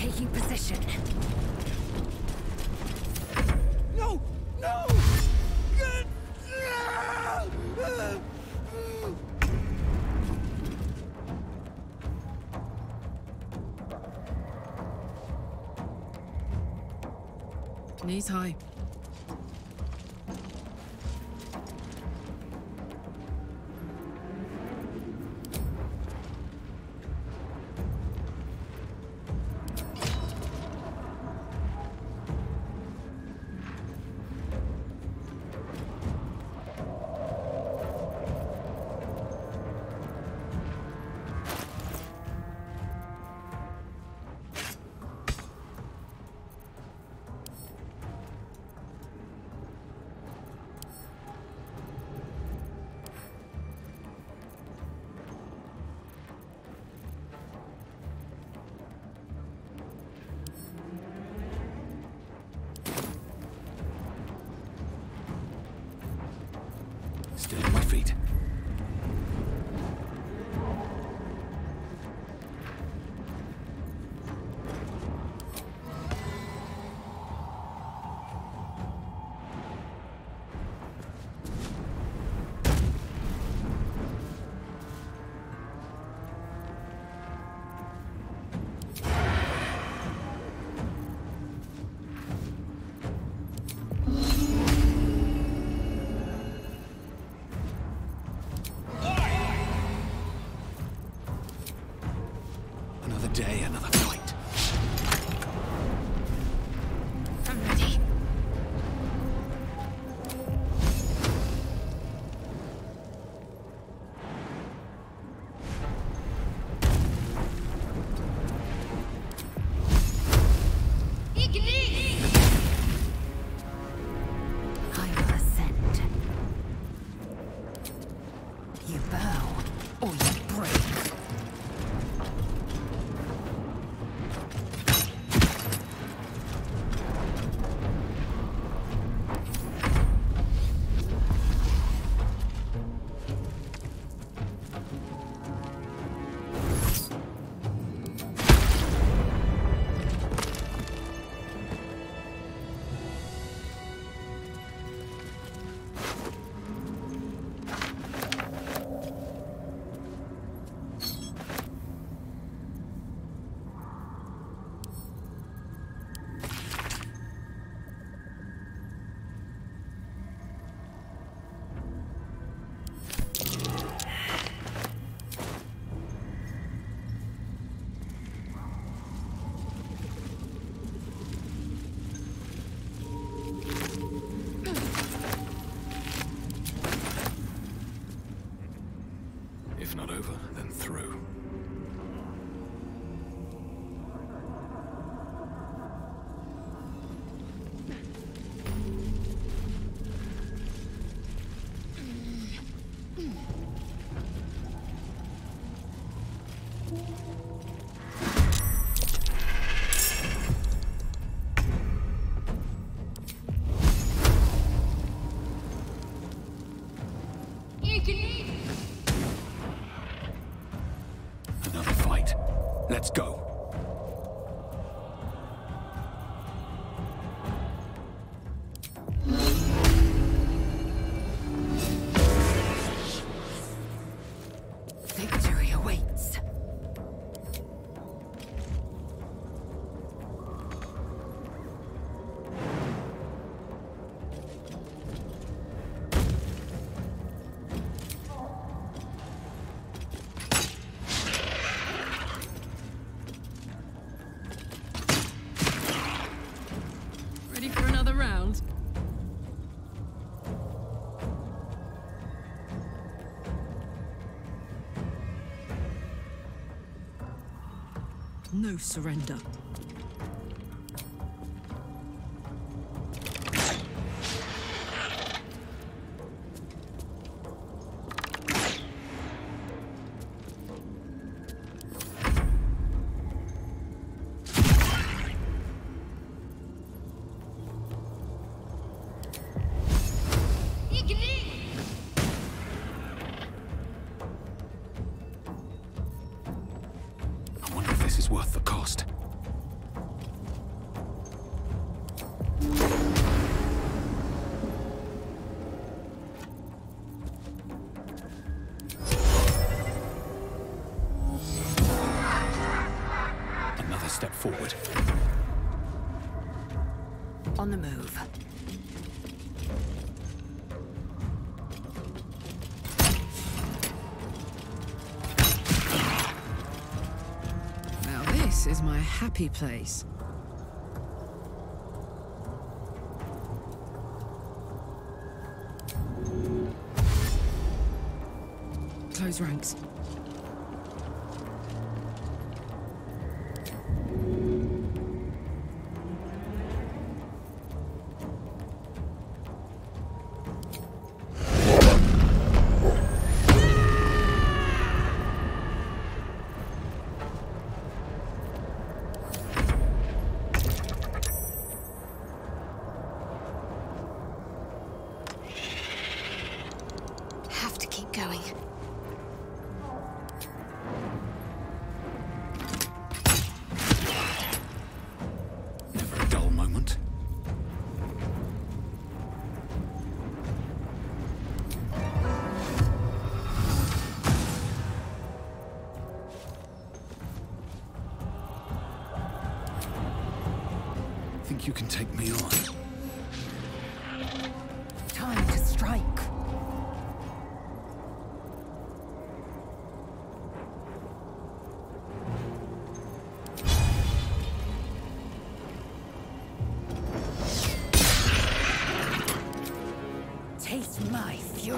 Taking position. No! No! Knees high. Still on my feet. Another day, another fight. I'm ready. I will ascend. You bow, or you break. If not over, then through. Another fight. Let's go. Victory awaits. Ready for another round? No surrender. I wonder if this is worth the cost. step forward. On the move. Now this is my happy place. Close ranks. Have to keep going. Never a dull moment. Think you can take me on? Time to strike. Taste my fury.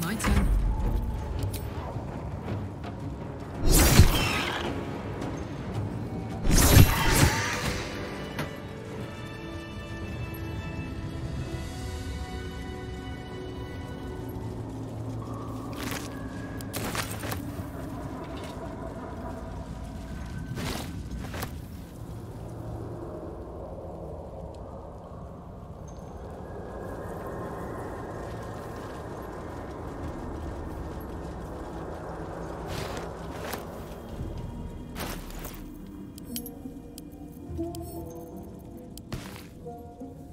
My turn.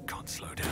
Can't slow down.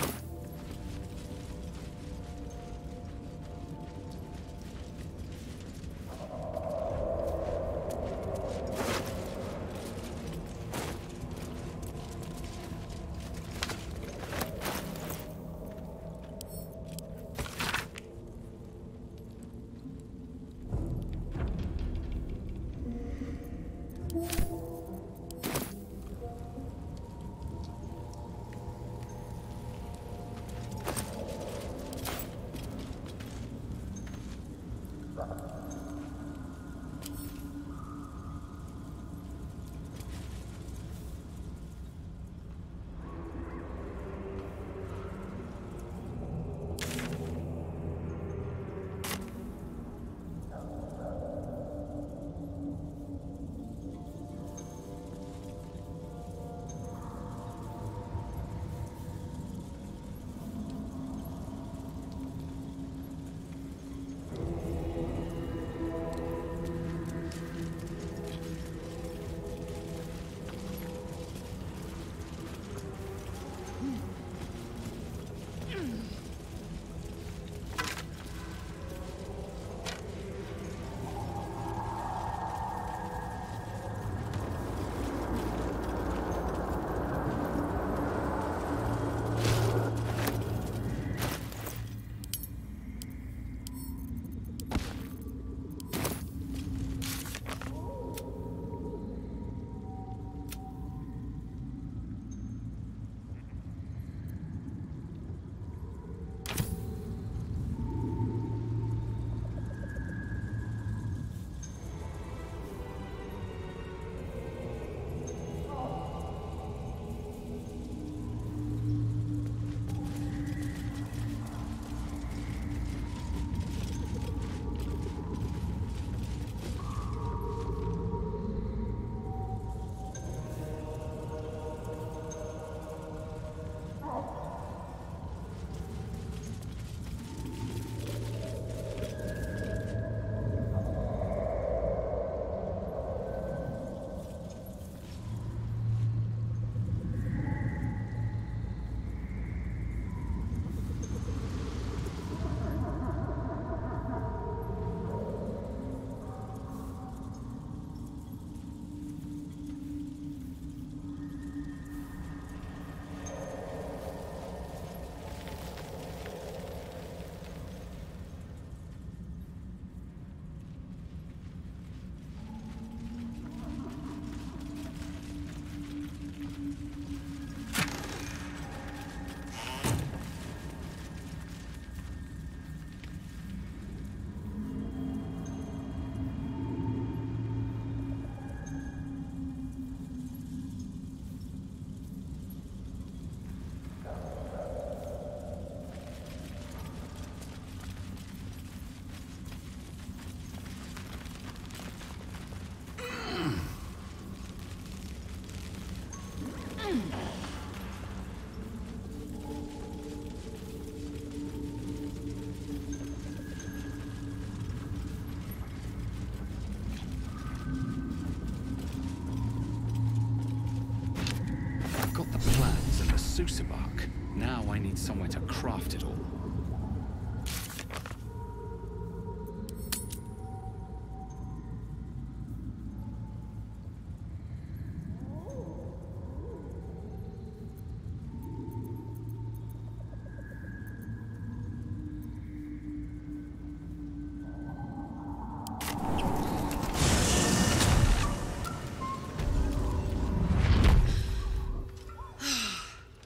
Sousa bark. Now I need somewhere to craft it all.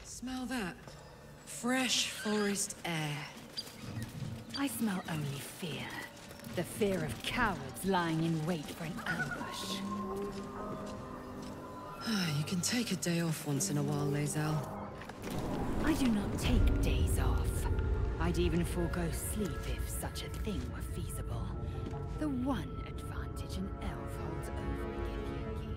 Smell that. Fresh forest air. I smell only fear. The fear of cowards lying in wait for an ambush. You can take a day off once in a while, Lae'zel. I do not take days off. I'd even forego sleep if such a thing were feasible. The one advantage an elf holds over a Githyanki.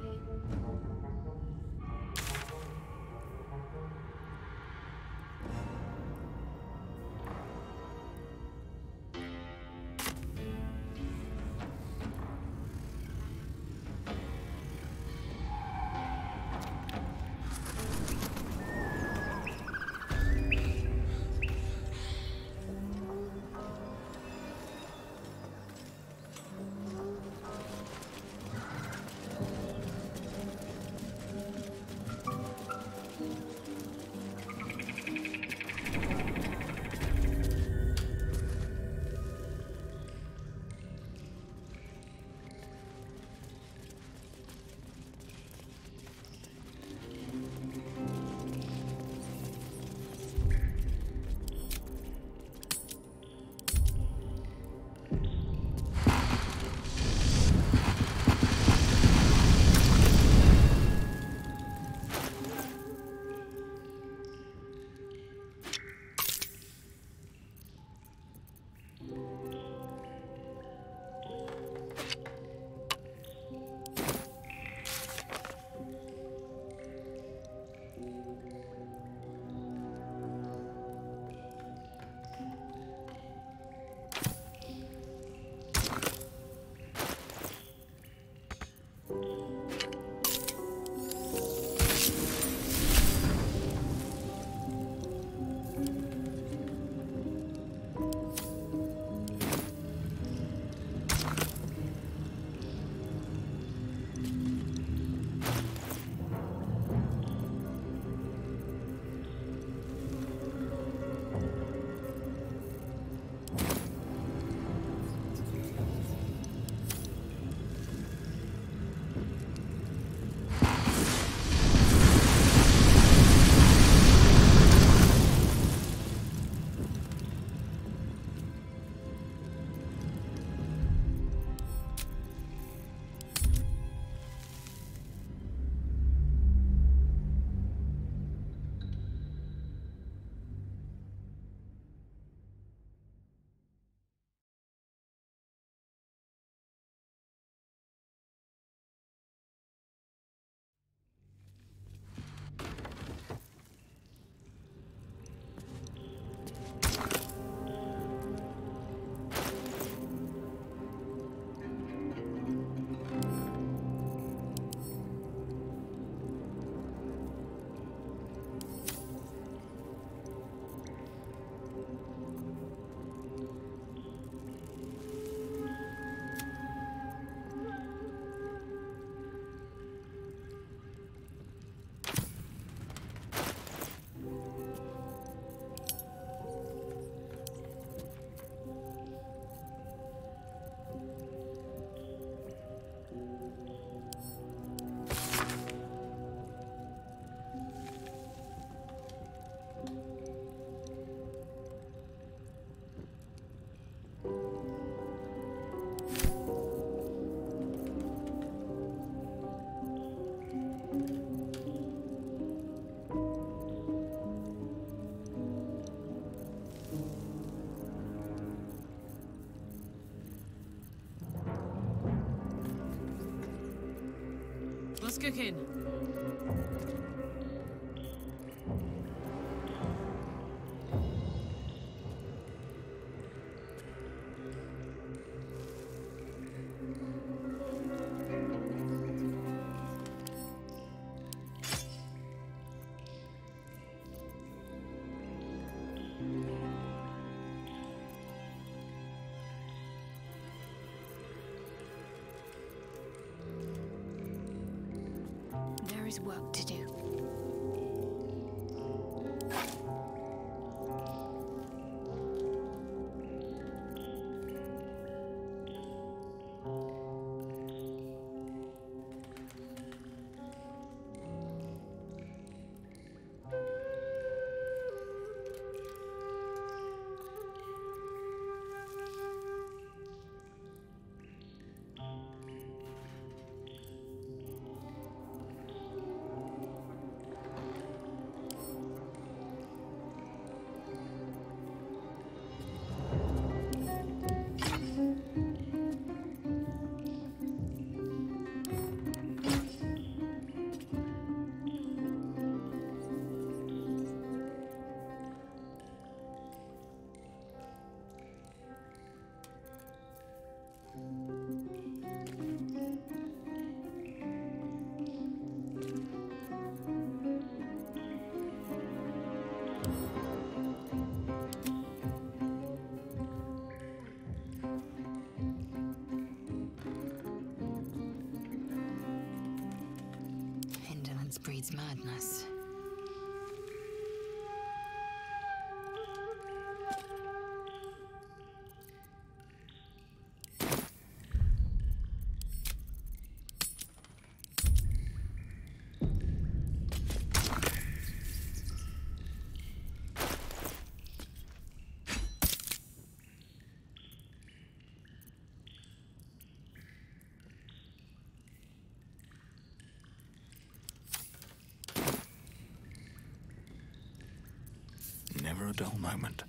What's cooking? is work to do. Indolence breeds madness. Never a dull moment.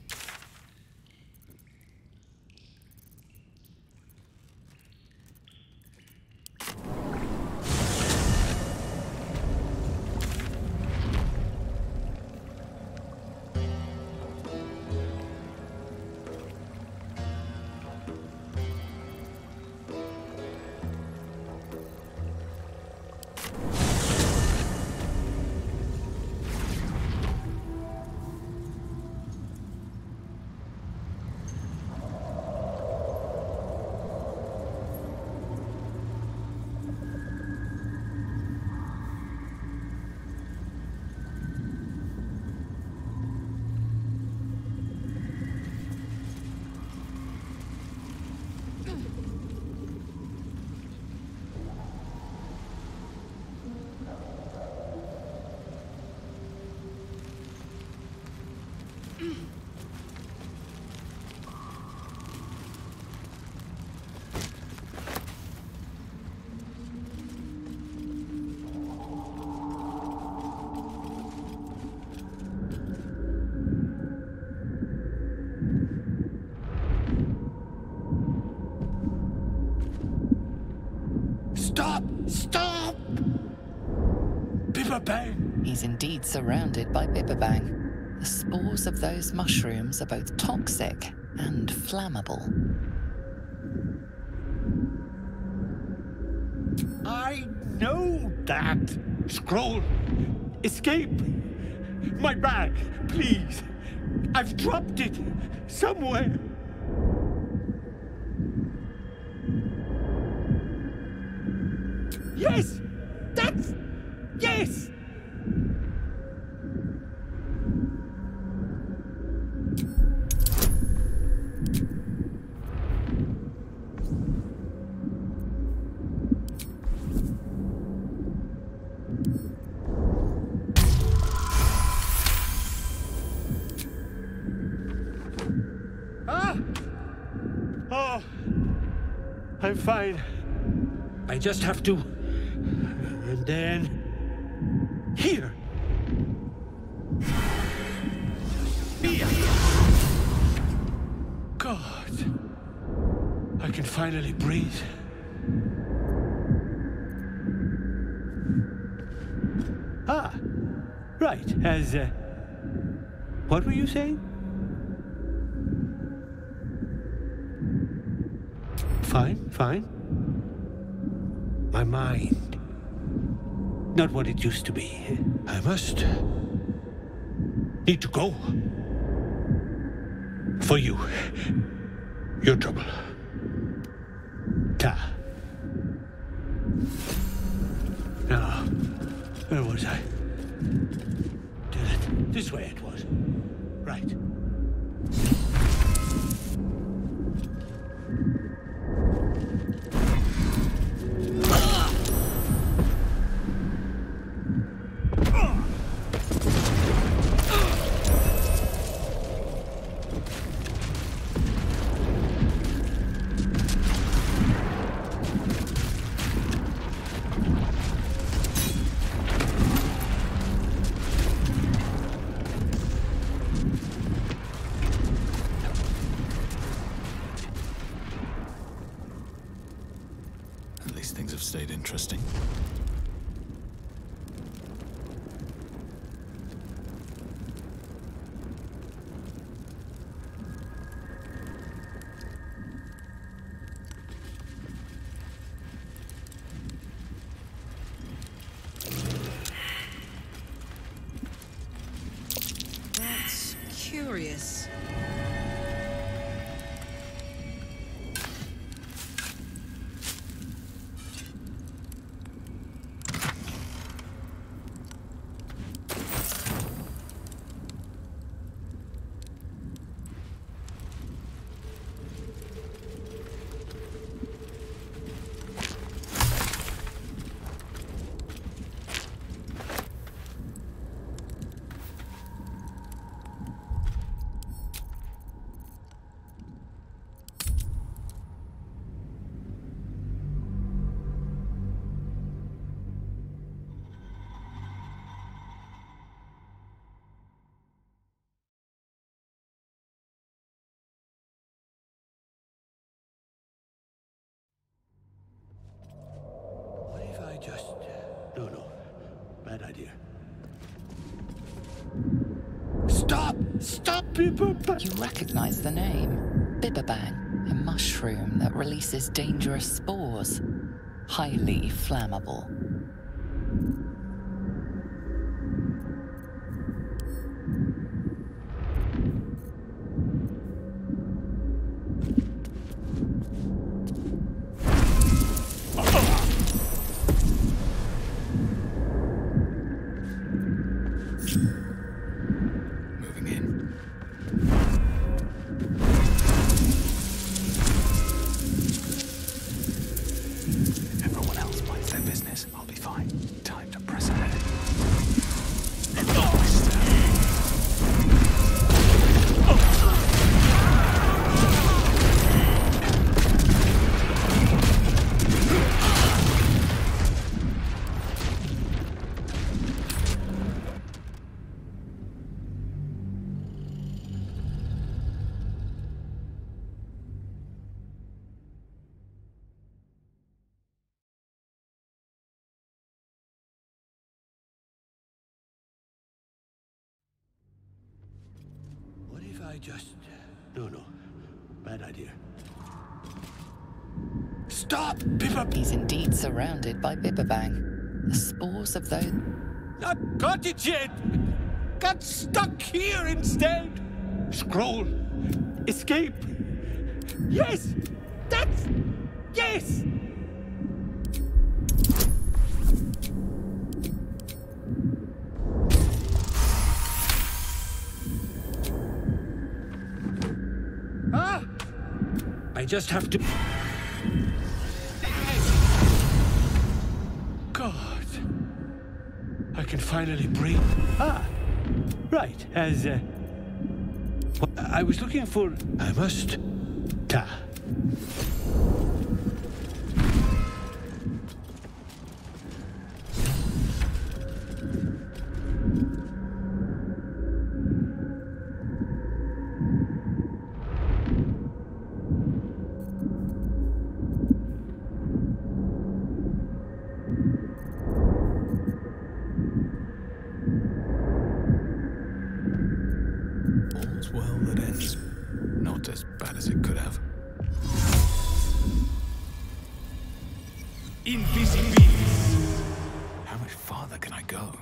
Stop! Stop! Bibberbang! He's indeed surrounded by Bibberbang. The spores of those mushrooms are both toxic and flammable. I know that! Scroll! Escape! My bag, please! I've dropped it somewhere! Yes! That's... yes! Ah! Oh, I'm fine. I just have to... and then... here! Here! God! I can finally breathe. Ah! Right, as... what were you saying? Fine, fine. My mind. Not what it used to be. I must... need to go. For you. Your trouble. Ta. Now, Where was I? This way it was. Right. At least things have stayed interesting. That's curious. No. Bad idea. Stop! Stop, Bibberbang! You recognize the name. Bibberbang, a mushroom that releases dangerous spores. Highly flammable. No. Bad idea. Stop! He's indeed surrounded by Bibberbang. The spores of those... Not got it yet! Got stuck here instead! Scroll! Escape! Yes! That's... Yes! I just have to... God. I can finally breathe. Right. As, I was looking for... I must... All's well that ends. Not as bad as it could have. Invisibilis! How much farther can I go?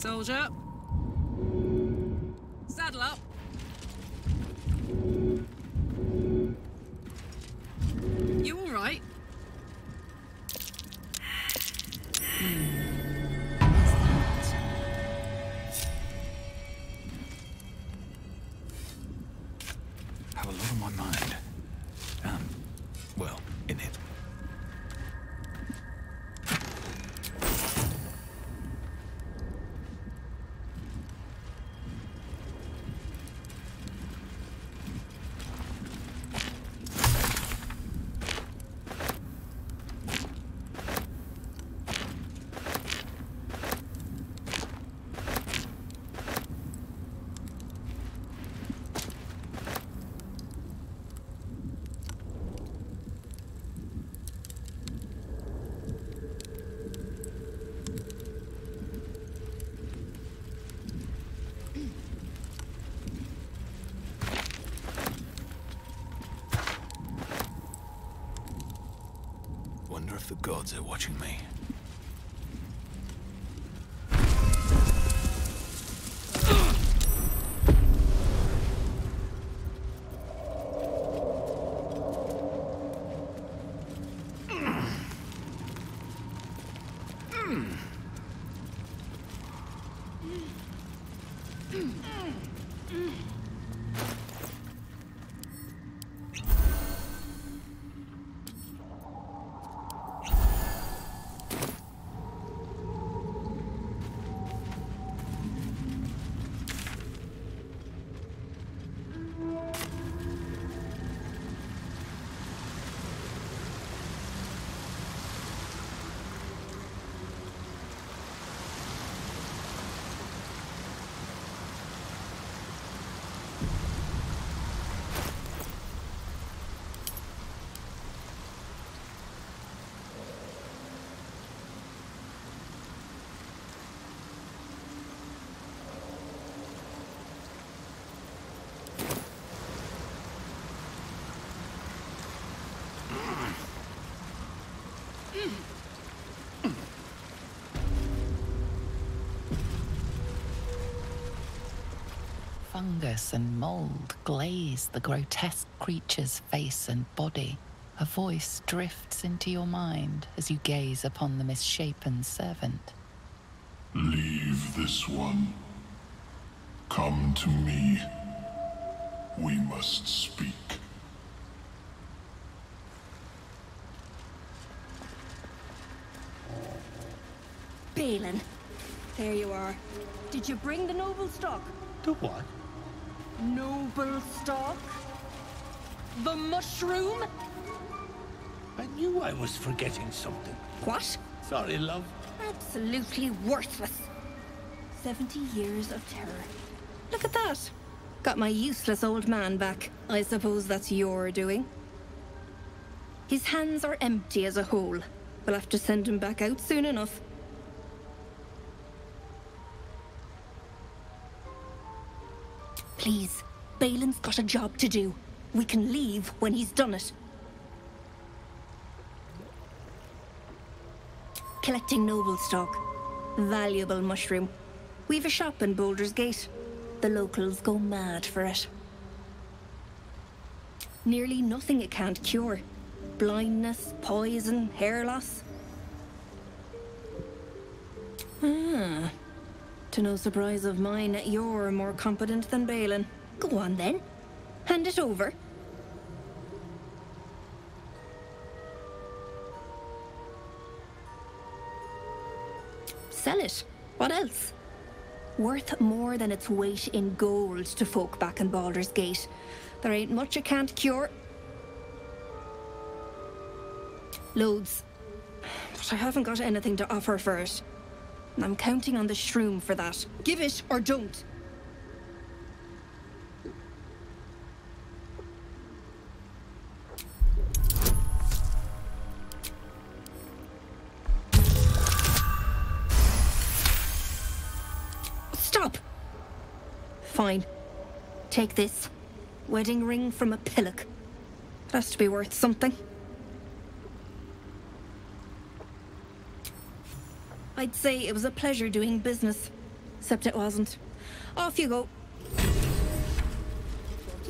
Soldier. Saddle up. You all right? Have a lot on my mind. Well, in it. Wonder if the gods are watching me. Fungus and mold glaze the grotesque creature's face and body. A voice drifts into your mind as you gaze upon the misshapen servant. Leave this one. Come to me. We must speak. Balin, there you are. Did you bring the noble stock? The what? Noble stock? The mushroom? I knew I was forgetting something. What? Sorry, love. Absolutely worthless. 70 years of terror. Look at that. Got my useless old man back. I suppose that's your doing. His hands are empty as a whole. We'll have to send him back out soon enough. Please, Balin's got a job to do. We can leave when he's done it. Collecting noble stock. Valuable mushroom. We've a shop in Baldur's Gate. The locals go mad for it. Nearly nothing it can't cure. Blindness, poison, hair loss. Ah. To no surprise of mine, you're more competent than Balin. Go on then. Hand it over. Sell it. What else? Worth more than its weight in gold to folk back in Baldur's Gate. There ain't much it can't cure. Loads. But I haven't got anything to offer for it. And I'm counting on the shroom for that. Give it or don't. Stop! Fine. Take this. Wedding ring from a pillock. It has to be worth something. I'd say it was a pleasure doing business. Except it wasn't. Off you go.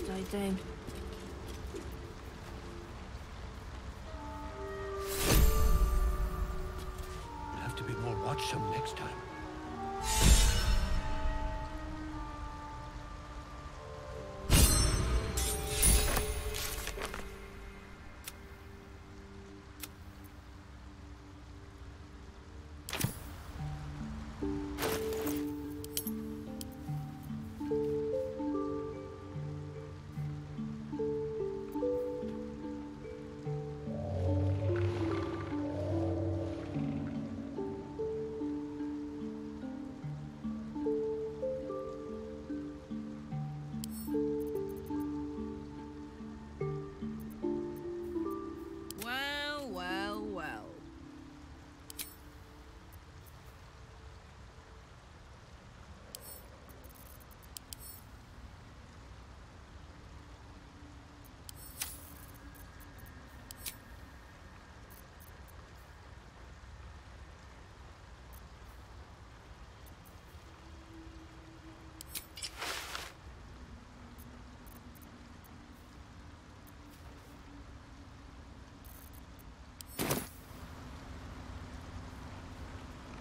Died down. We'll have to be more watchsome next time. Well, well, well.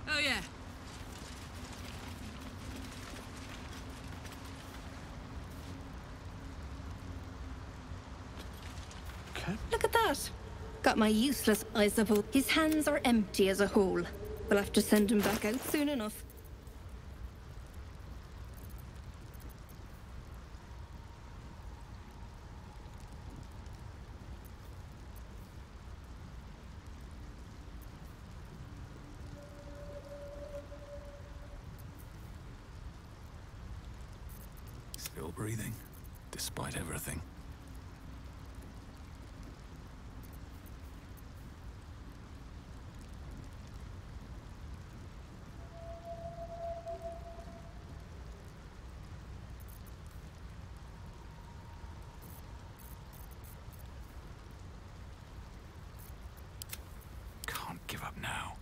Oh, yeah. Look at that. Got my useless, I suppose. His hands are empty as a whole. We'll have to send him back out soon enough. Still breathing, despite everything. Can't give up now.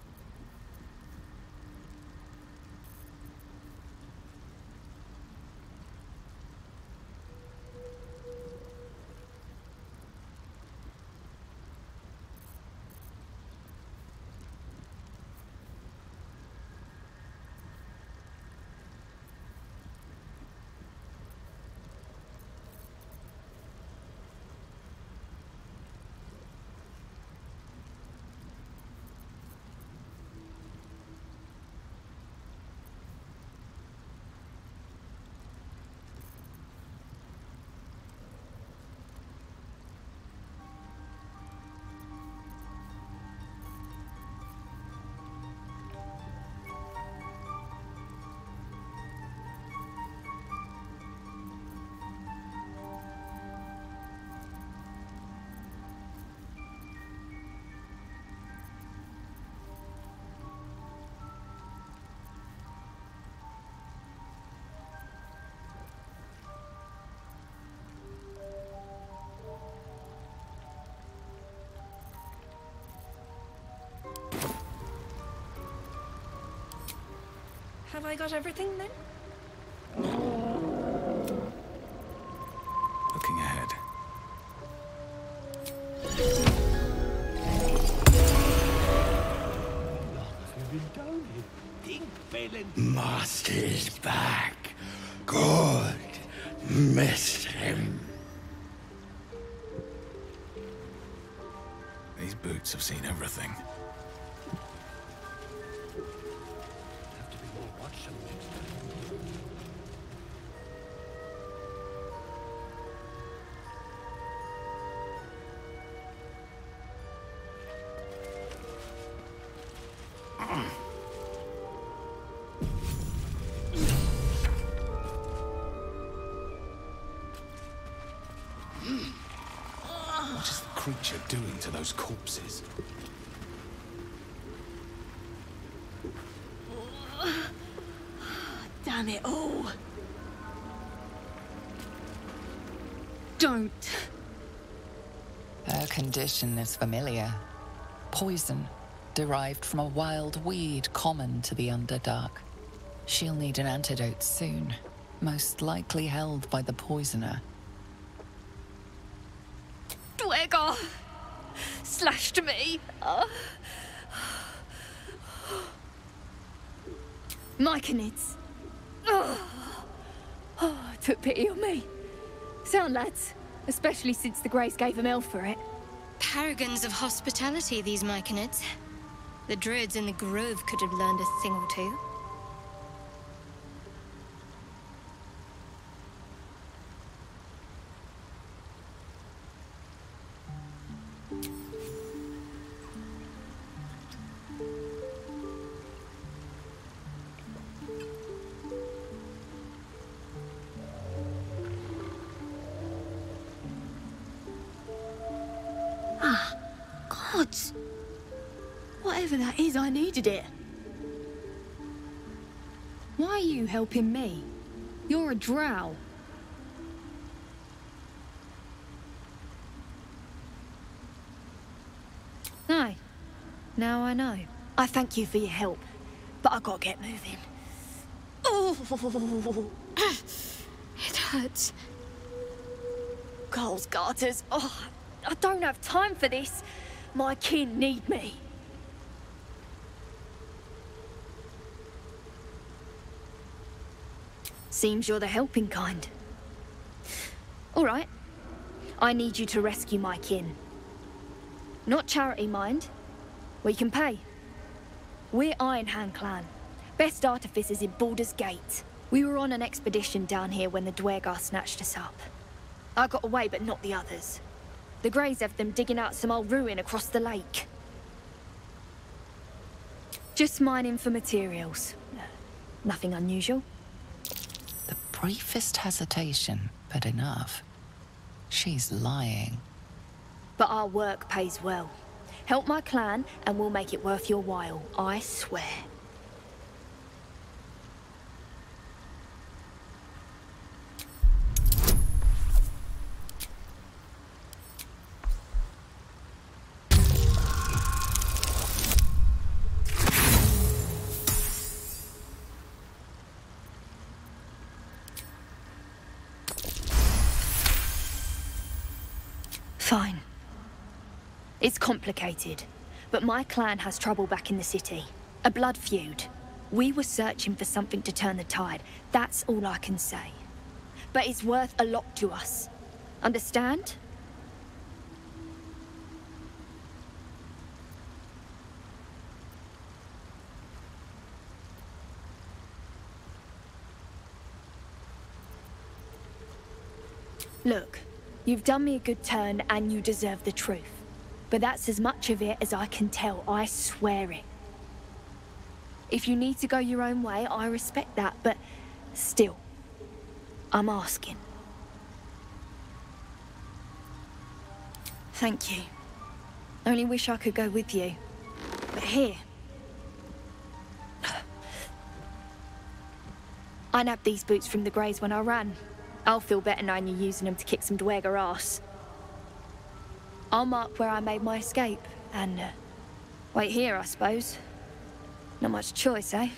Have I got everything then? Looking ahead. Master is back. Good. Missed him. These boots have seen everything. Have to be more watchsome next time. What is the creature doing to those corpses? Damn it all. Don't. Her condition is familiar. Poison, derived from a wild weed common to the Underdark. She'll need an antidote soon, most likely held by the poisoner. Dweger slashed me. Myconids. Took pity on me. Sound lads, especially since the Greys gave him hell for it. Paragons of hospitality, these Myconids. The druids in the grove could have learned a thing or two. Gods! Whatever that is, I needed it. Why are you helping me? You're a drow. No. Now I know. I thank you for your help, but I gotta get moving. Oh, it hurts. Coles garters. Oh, I don't have time for this. My kin need me. Seems you're the helping kind. All right. I need you to rescue my kin. Not charity, mind. We can pay. We're Iron Hand Clan. Best artificers in Baldur's Gate. We were on an expedition down here when the Dwegar snatched us up. I got away, but not the others. The Greys have them digging out some old ruin across the lake. Just mining for materials. Nothing unusual. The briefest hesitation, but enough. She's lying. But our work pays well. Help my clan, and we'll make it worth your while, I swear. Fine. It's complicated, but my clan has trouble back in the city. A blood feud. We were searching for something to turn the tide. That's all I can say. But it's worth a lot to us. Understand? Look. You've done me a good turn, and you deserve the truth. But that's as much of it as I can tell, I swear it. If you need to go your own way, I respect that, but still, I'm asking. Thank you. Only wish I could go with you. But here... I nabbed these boots from the Greys when I ran. I'll feel better knowing you're using them to kick some Dweger ass. I'll mark where I made my escape, and wait here, I suppose. Not much choice, eh?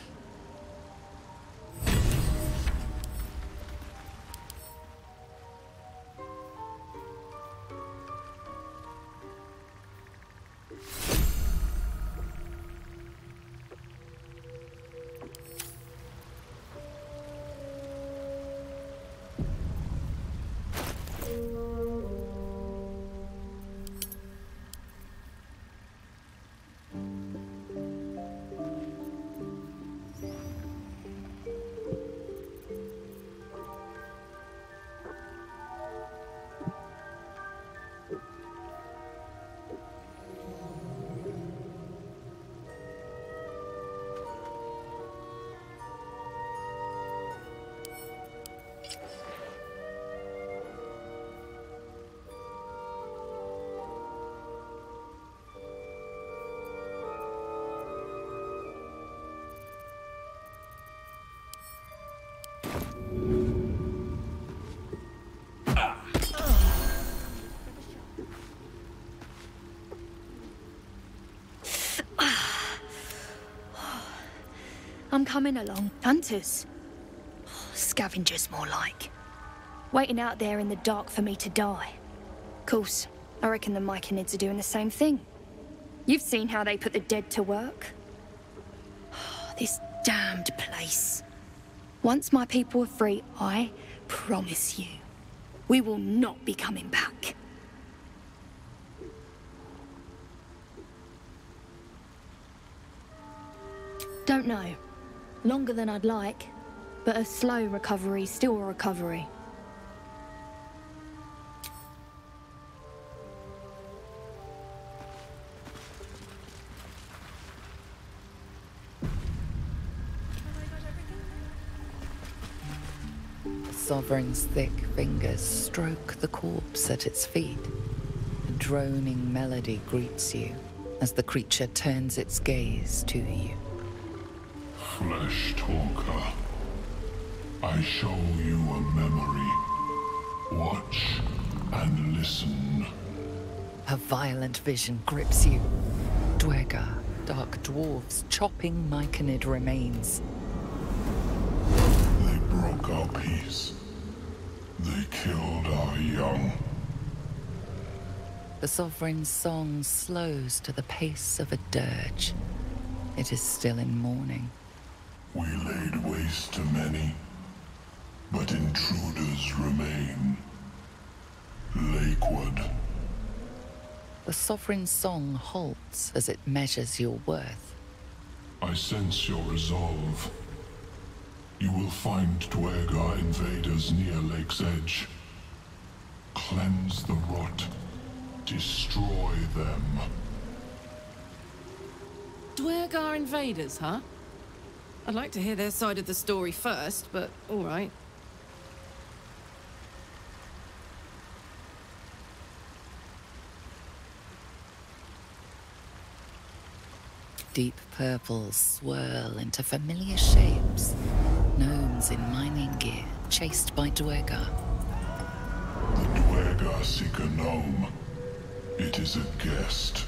coming along. Hunters. Scavengers, more like. Waiting out there in the dark for me to die. Course, I reckon the Myconids are doing the same thing. You've seen how they put the dead to work. This damned place. Once my people are free, I promise you, we will not be coming back. Don't know. Longer than I'd like, but a slow recovery's still a recovery. The Sovereign's thick fingers stroke the corpse at its feet. A droning melody greets you as the creature turns its gaze to you. Flesh talker, I show you a memory. Watch and listen. A violent vision grips you. Dwergar, dark dwarves chopping Myconid remains. They broke our peace. They killed our young. The Sovereign's song slows to the pace of a dirge. It is still in mourning. We laid waste to many, but intruders remain. Lakewood. The Sovereign's song halts as it measures your worth. I sense your resolve. You will find Dwergar invaders near Lake's Edge. Cleanse the rot. Destroy them. Dwergar invaders, huh? I'd like to hear their side of the story first, but all right. Deep purples swirl into familiar shapes. Gnomes in mining gear, chased by Dwergar. The Dwergar seek a gnome. It is a guest.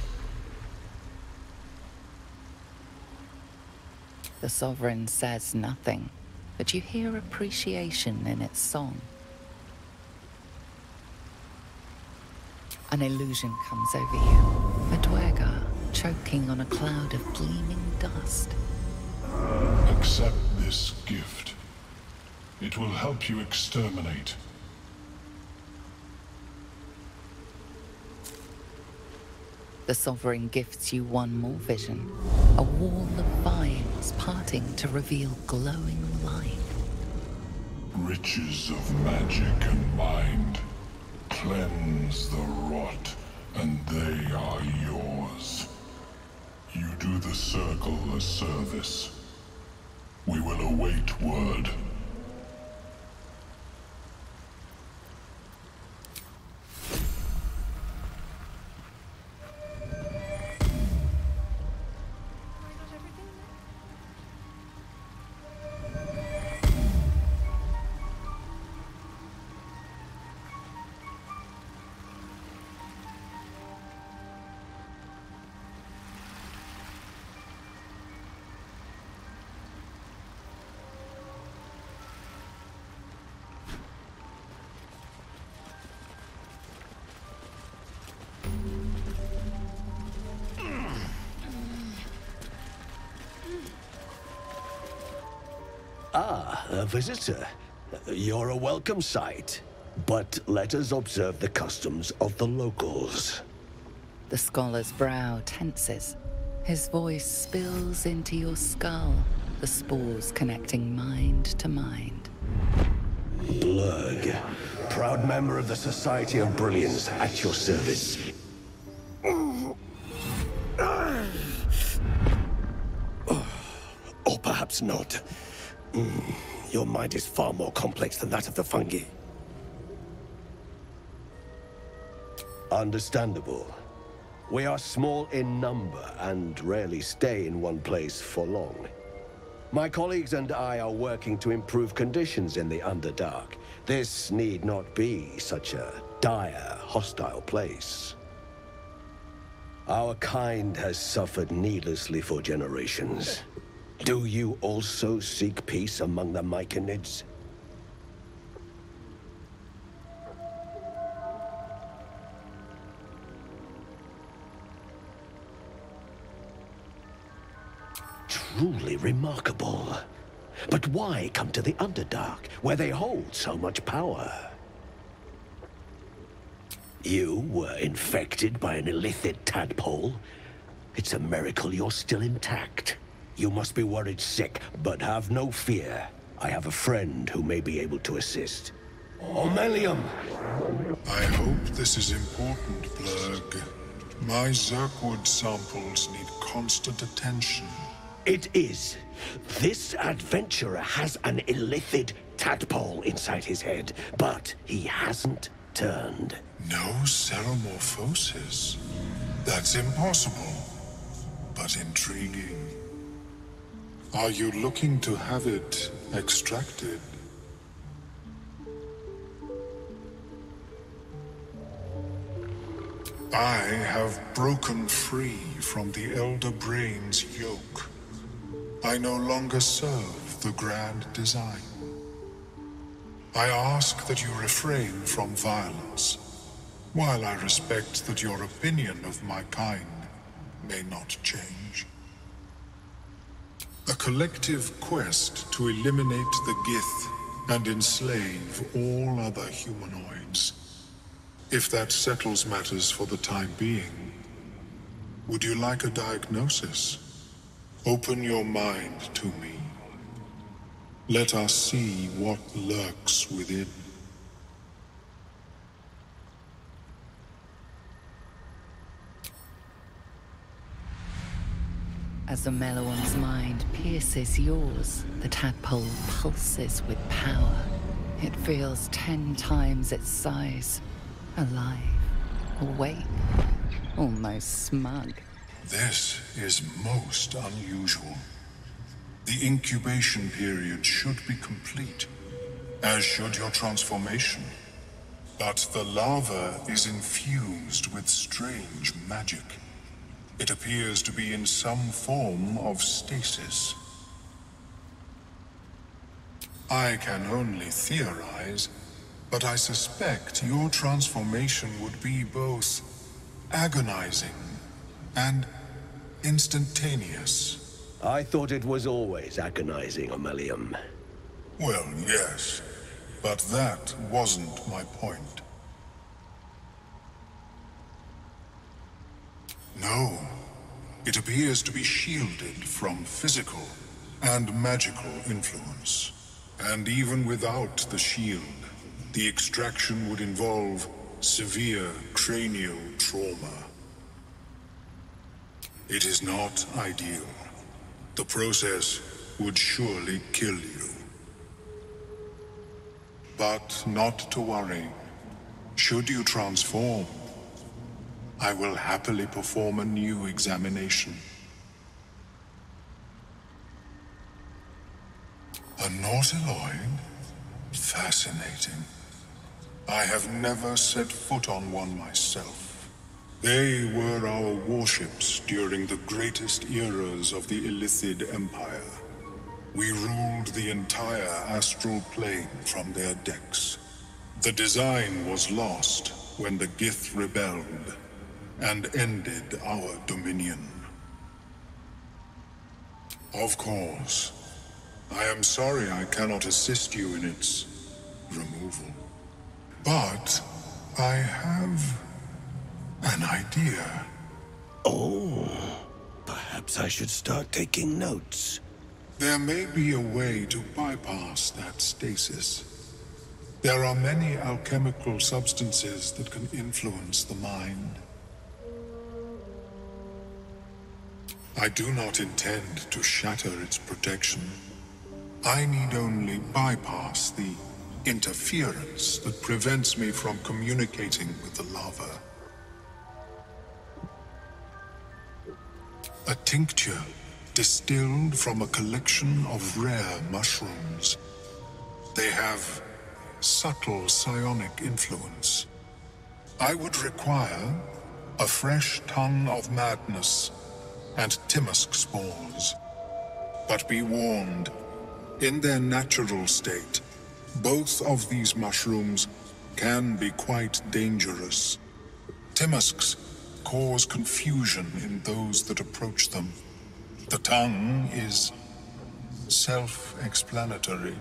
The Sovereign says nothing, but you hear appreciation in its song. An illusion comes over you. A Dwergar choking on a cloud of gleaming dust. Accept this gift. It will help you exterminate. The Sovereign gifts you one more vision. A wall of vines parting to reveal glowing light. Riches of magic and mind. Cleanse the rot, and they are yours. You do the Circle a service. We will await word. Ah, a visitor. You're a welcome sight. But let us observe the customs of the locals. The scholar's brow tenses. His voice spills into your skull, the spores connecting mind to mind. Blurg, proud member of the Society of Brilliance, at your service. Or perhaps not. Your mind is far more complex than that of the fungi. Understandable. We are small in number and rarely stay in one place for long. My colleagues and I are working to improve conditions in the Underdark. This need not be such a dire, hostile place. Our kind has suffered needlessly for generations. Do you also seek peace among the Myconids? Truly remarkable. But why come to the Underdark, where they hold so much power? You were infected by an illithid tadpole? It's a miracle you're still intact. You must be worried sick, but have no fear. I have a friend who may be able to assist. Omelium! I hope this is important, Blurg. My Zerkwood samples need constant attention. It is. This adventurer has an illithid tadpole inside his head, but he hasn't turned. No ceremorphosis. That's impossible, but intriguing. Are you looking to have it extracted? I have broken free from the Elder Brain's yoke. I no longer serve the grand design. I ask that you refrain from violence, while I respect that your opinion of my kind may not change. A collective quest to eliminate the Gith and enslave all other humanoids. If that settles matters for the time being, would you like a diagnosis? Open your mind to me. Let us see what lurks within. As the Meloan's mind pierces yours, the tadpole pulses with power. It feels 10 times its size. Alive, awake, almost smug. This is most unusual. The incubation period should be complete, as should your transformation. But the larva is infused with strange magic. It appears to be in some form of stasis. I can only theorize, but I suspect your transformation would be both agonizing and instantaneous. I thought it was always agonizing, Omelium. Well, yes, but that wasn't my point. No, it appears to be shielded from physical and magical influence. And even without the shield, the extraction would involve severe cranial trauma. It is not ideal. The process would surely kill you. But not to worry. Should you transform, I will happily perform a new examination. A Nautiloid? Fascinating. I have never set foot on one myself. They were our warships during the greatest eras of the Illithid Empire. We ruled the entire astral plane from their decks. The design was lost when the Gith rebelled and ended our dominion. Of course, I am sorry I cannot assist you in its removal. But I have an idea. Oh, perhaps I should start taking notes. There may be a way to bypass that stasis. There are many alchemical substances that can influence the mind. I do not intend to shatter its protection. I need only bypass the interference that prevents me from communicating with the larva. A tincture distilled from a collection of rare mushrooms. They have subtle psionic influence. I would require a fresh tongue of madness and Timosk spores. But be warned, in their natural state, both of these mushrooms can be quite dangerous. Timusks cause confusion in those that approach them. The tongue is self-explanatory.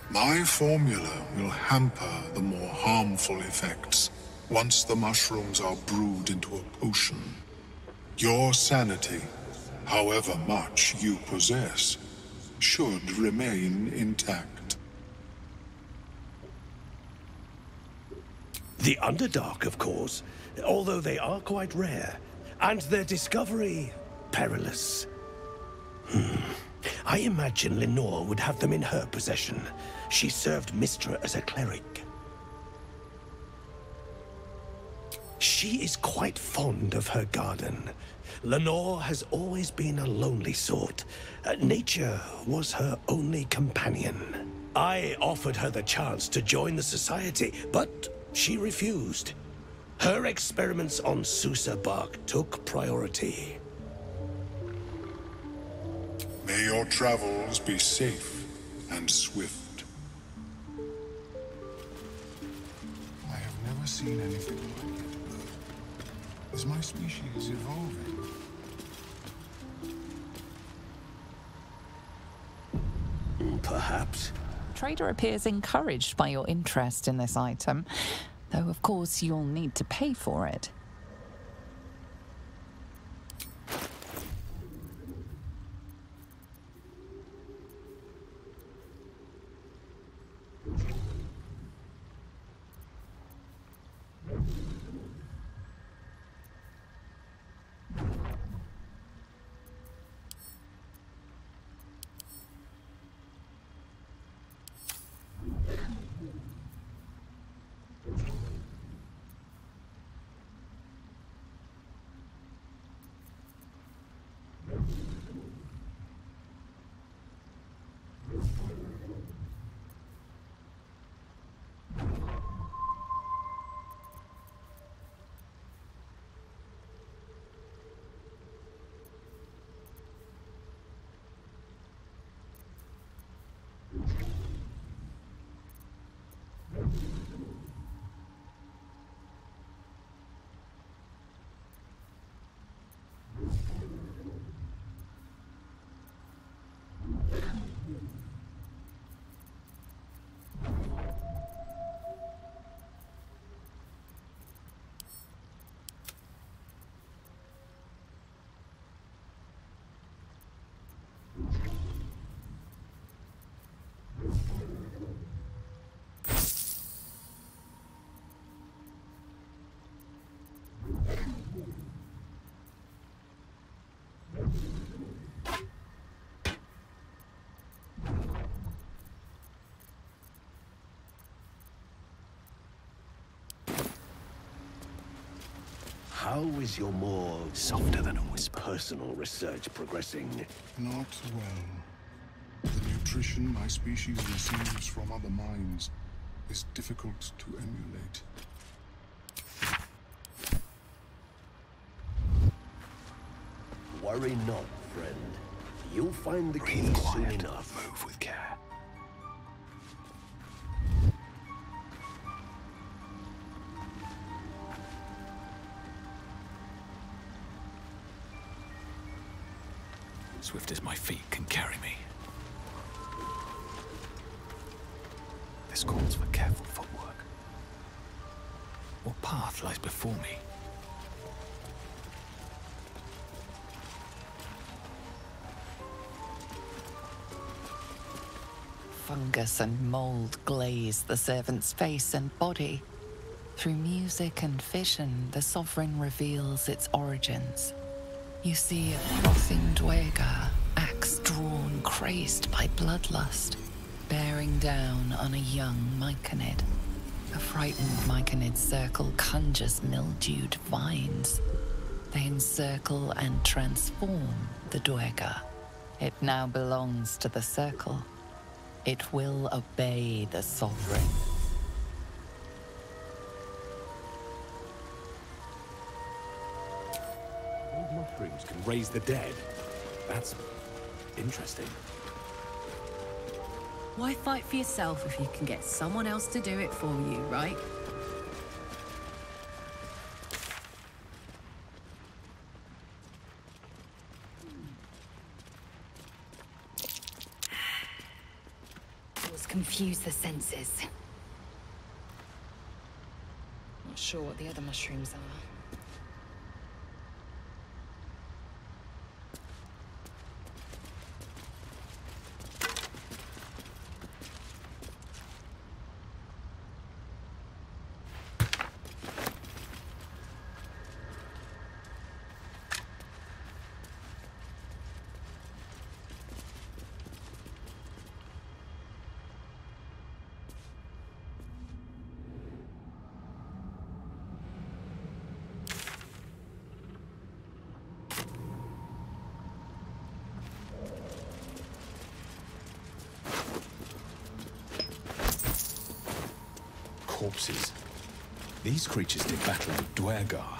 My formula will hamper the more harmful effects once the mushrooms are brewed into a potion. Your sanity, however much you possess, should remain intact. The Underdark, of course, although they are quite rare, and their discovery perilous. I imagine Lenore would have them in her possession. She served Mistra as a cleric. She is quite fond of her garden. Lenore has always been a lonely sort. Nature was her only companion. I offered her the chance to join the society, but she refused. Her experiments on Susa bark took priority. May your travels be safe and swift. I have never seen anything like it. Is my species evolving? Perhaps. Trader appears encouraged by your interest in this item, though of course you'll need to pay for it. How is your more softer than a whisper personal research progressing? Not well. The nutrition my species receives from other minds is difficult to emulate. Worry not, friend. You'll find the key soon enough. Move with care. Swift as my feet can carry me. This calls for careful footwork. What path lies before me? Fungus and mold glaze the servant's face and body. Through music and vision, the sovereign reveals its origins. You see a frothing duergar, axe drawn, crazed by bloodlust, bearing down on a young myconid. A frightened myconid circle conjures mildewed vines. They encircle and transform the duergar. It now belongs to the circle. It will obey the sovereign. mushrooms can raise the dead. That's interesting. Why fight for yourself if you can get someone else to do it for you, right? Confuse the senses. Not sure what the other mushrooms are. Corpses. These creatures did battle with Duergar.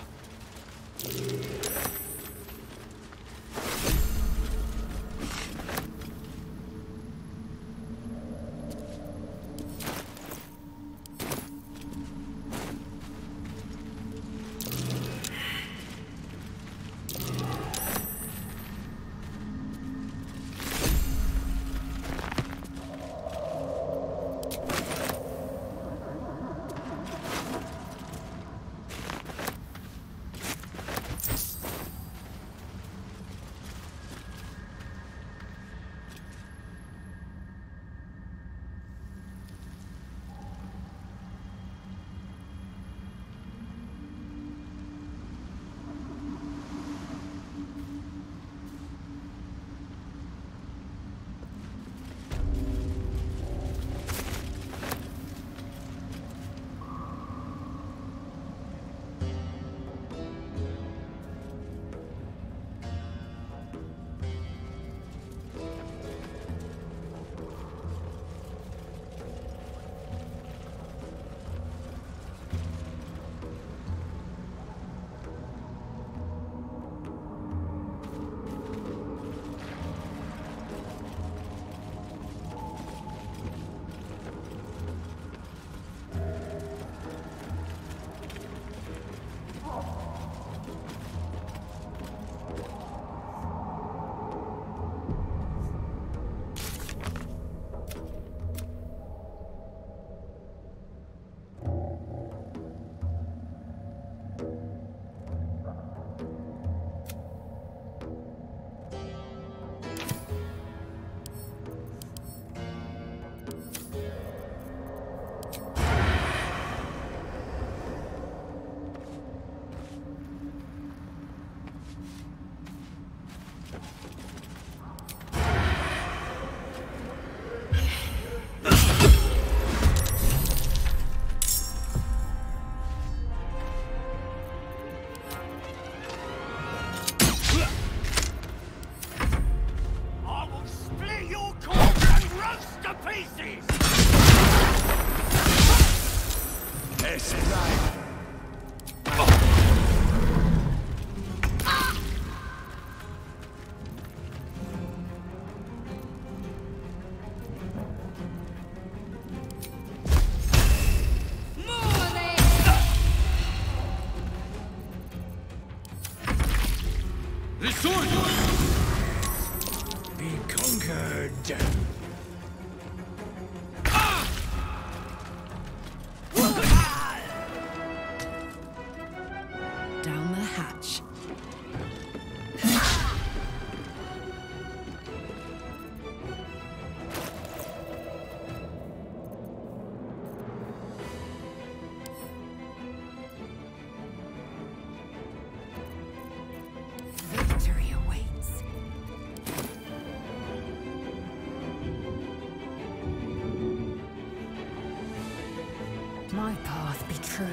Be conquered. Down the hatch. Victory awaits. My path be true.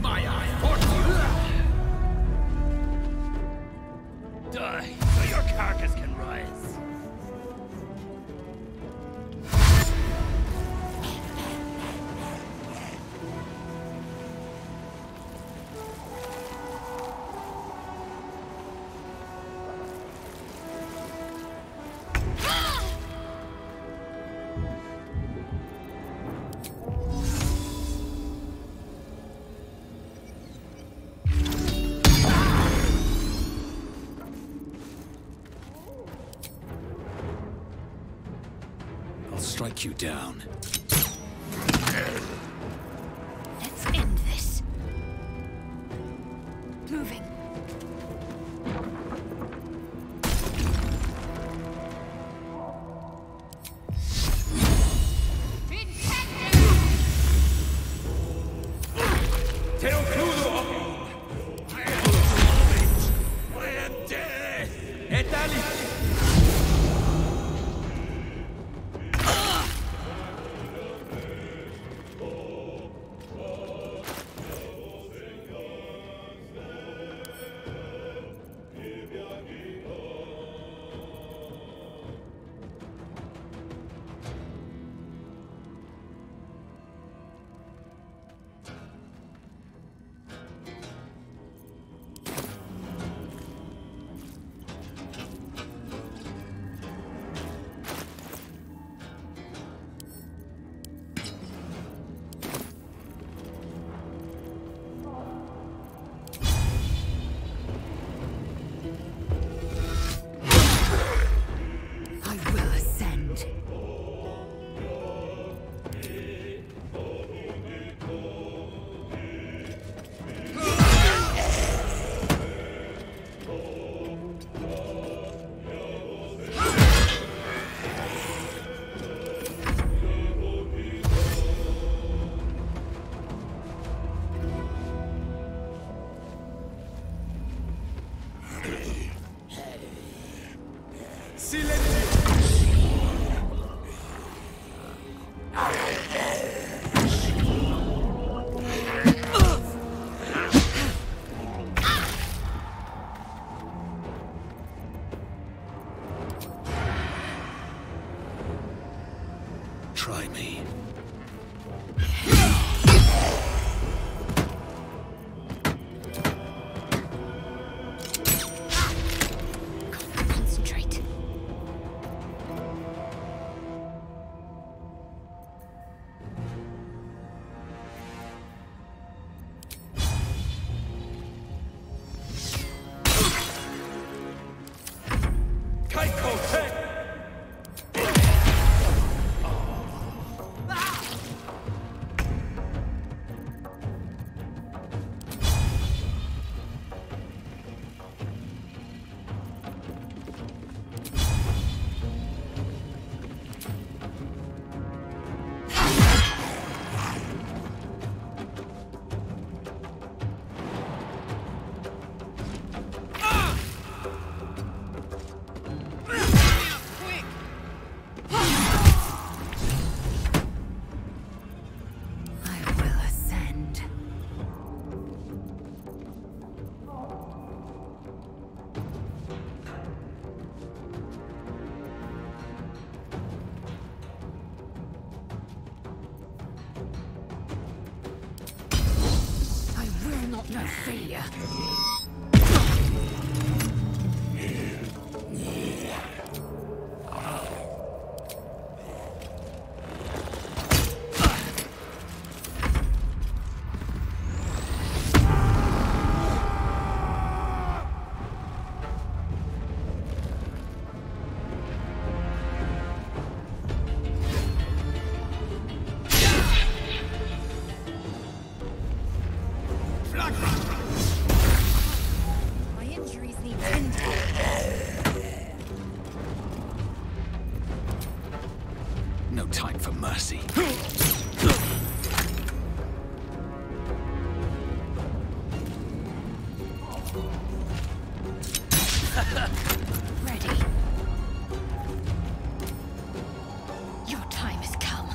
My eye for you. strike you down. Let's end this. Moving. Try me. Concentrate. No failure. No time for mercy. Ready. Your time has come.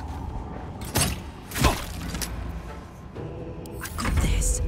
I've got this.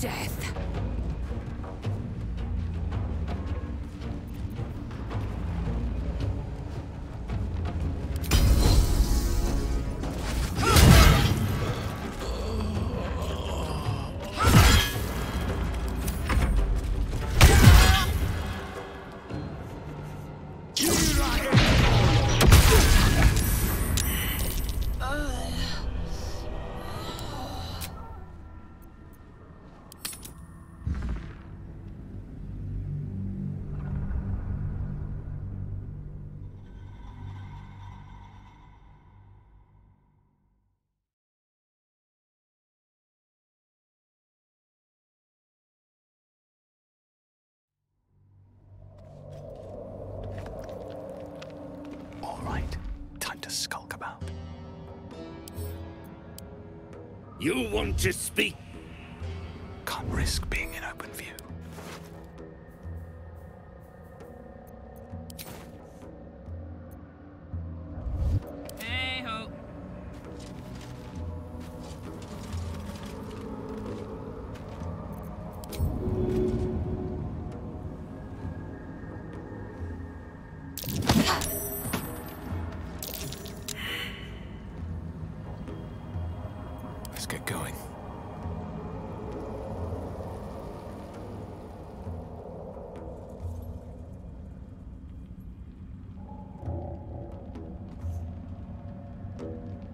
death. All right, time to skulk about. You want to speak? Can't risk being in open view. Hey ho. Let's get going.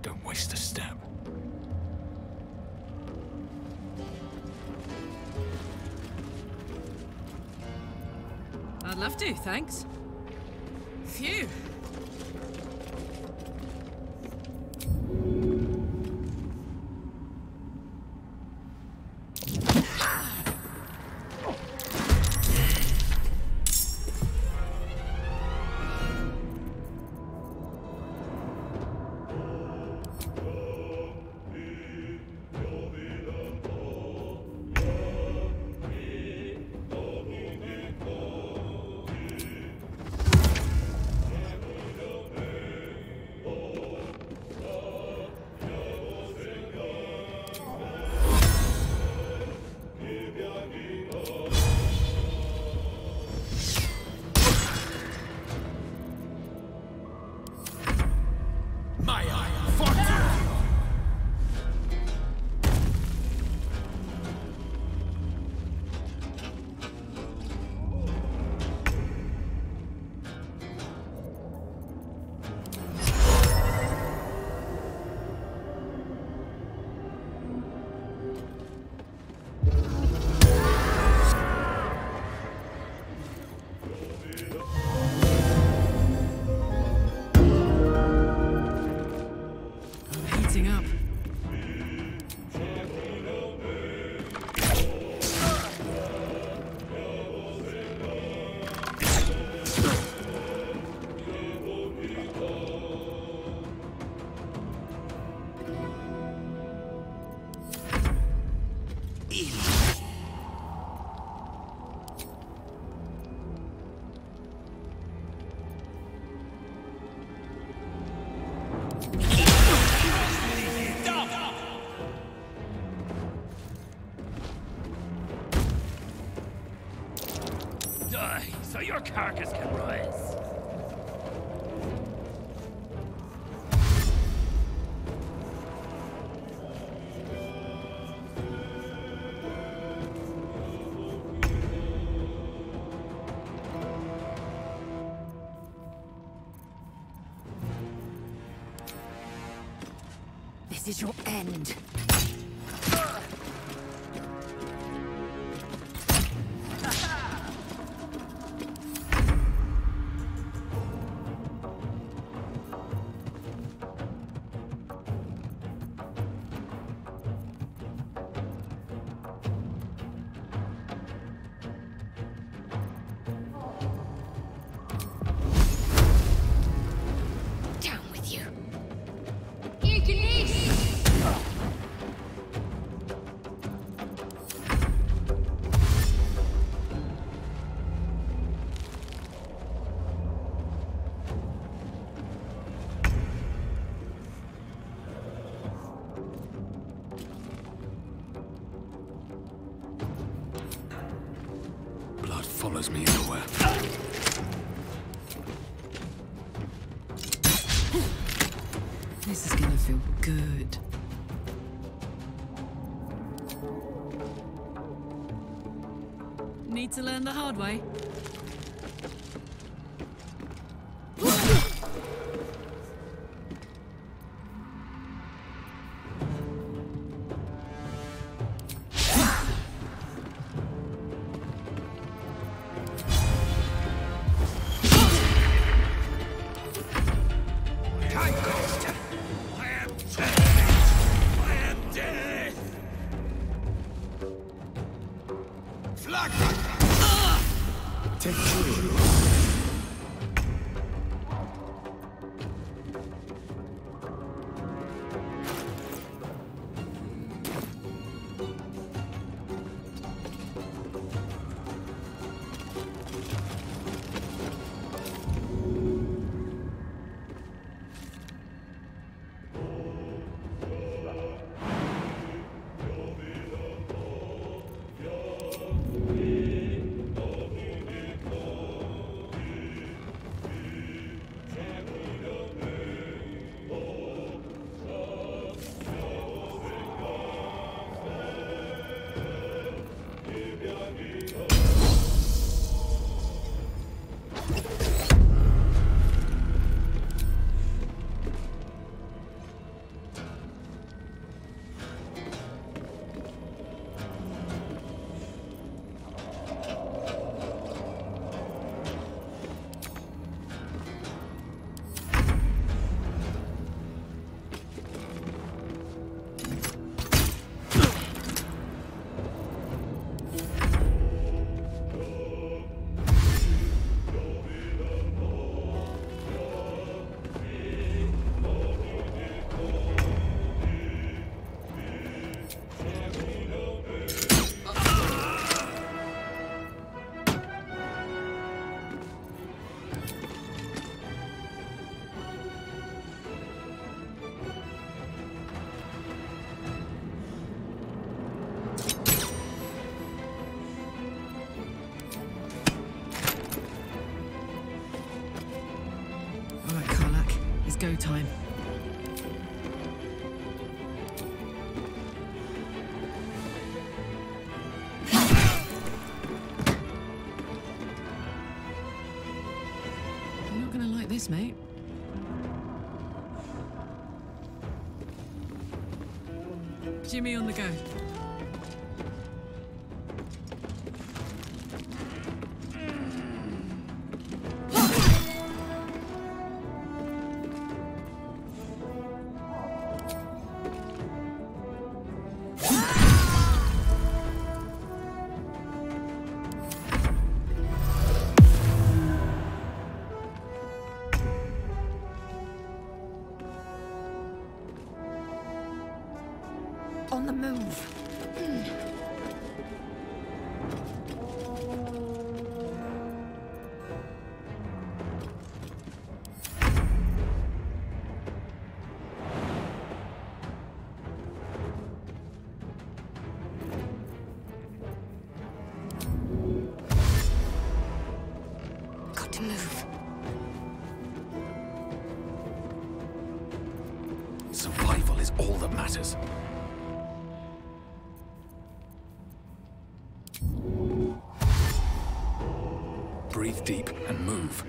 Don't waste a step. I'd love to, thanks. Phew. Up. So your carcass can rise. This is your end. Down with you. follows me everywhere. This is gonna feel good. Need to learn the hard way. Take two. Go time. You're not gonna like this, mate. Jimmy on the go. On the move. Got to move. Survival is all that matters. Breathe deep and move.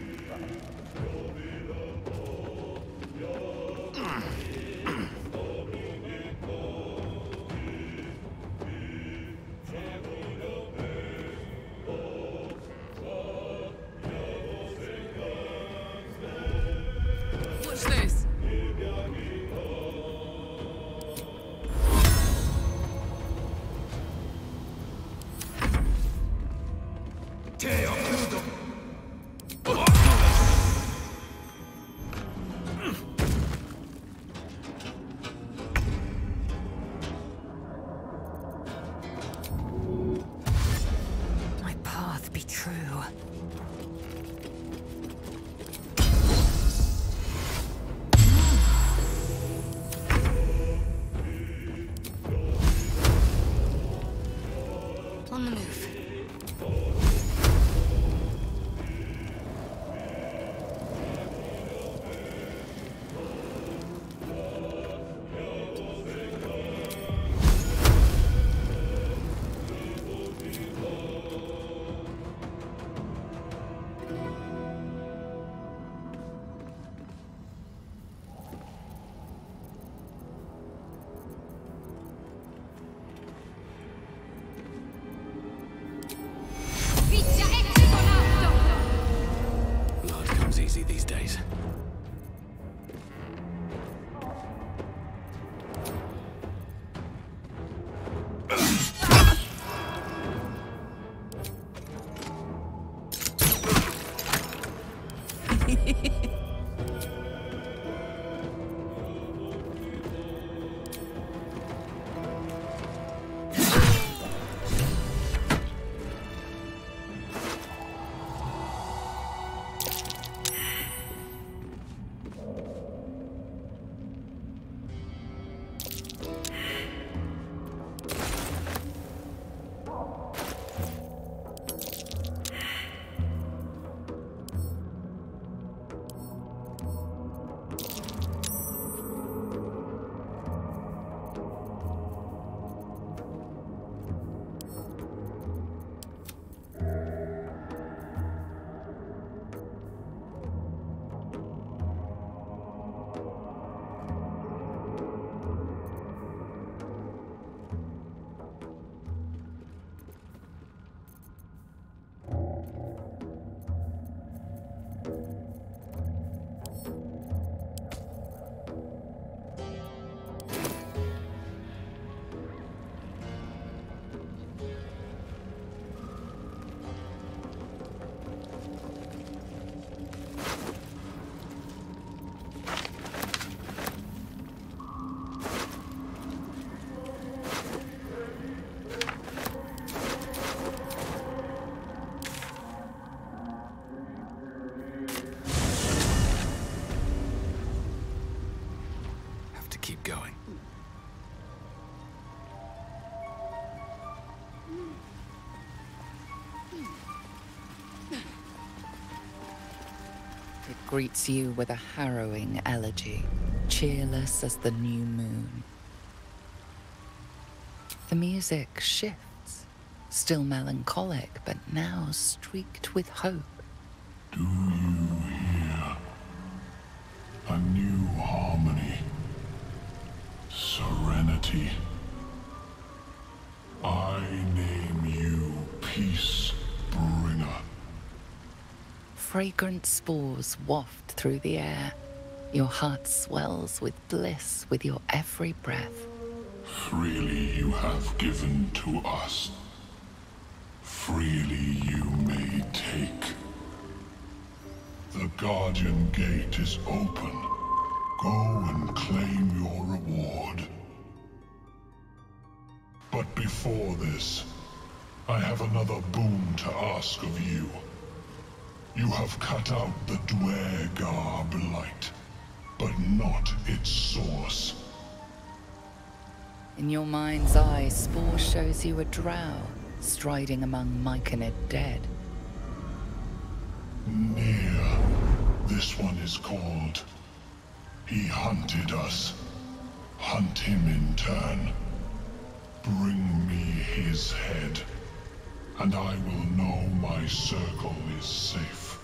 Watch this. My path be true. On the move. these days. Keep going. It greets you with a harrowing elegy, cheerless as the new moon. The music shifts, still melancholic, but now streaked with hope. Do you hear a new harmony? Serenity. I name you Peace Bringer. Fragrant spores waft through the air. Your heart swells with bliss with your every breath. Freely you have given to us. Freely you may take. The Guardian Gate is open. Go and claim your reward. But before this, I have another boon to ask of you. You have cut out the Dwergar blight, but not its source. In your mind's eye, Spore shows you a drow, striding among Myconid dead. Near. This one is called... He hunted us. Hunt him in turn. Bring me his head, and I will know my circle is safe.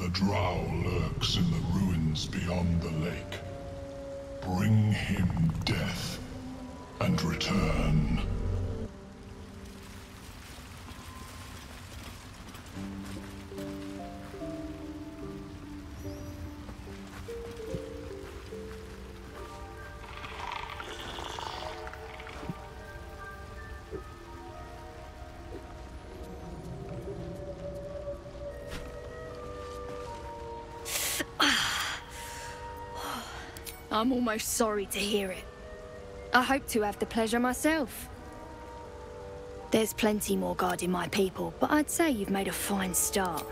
The drow lurks in the ruins beyond the lake. Bring him death, and return. I'm almost sorry to hear it. I hope to have the pleasure myself. There's plenty more guarding my people, but I'd say you've made a fine start.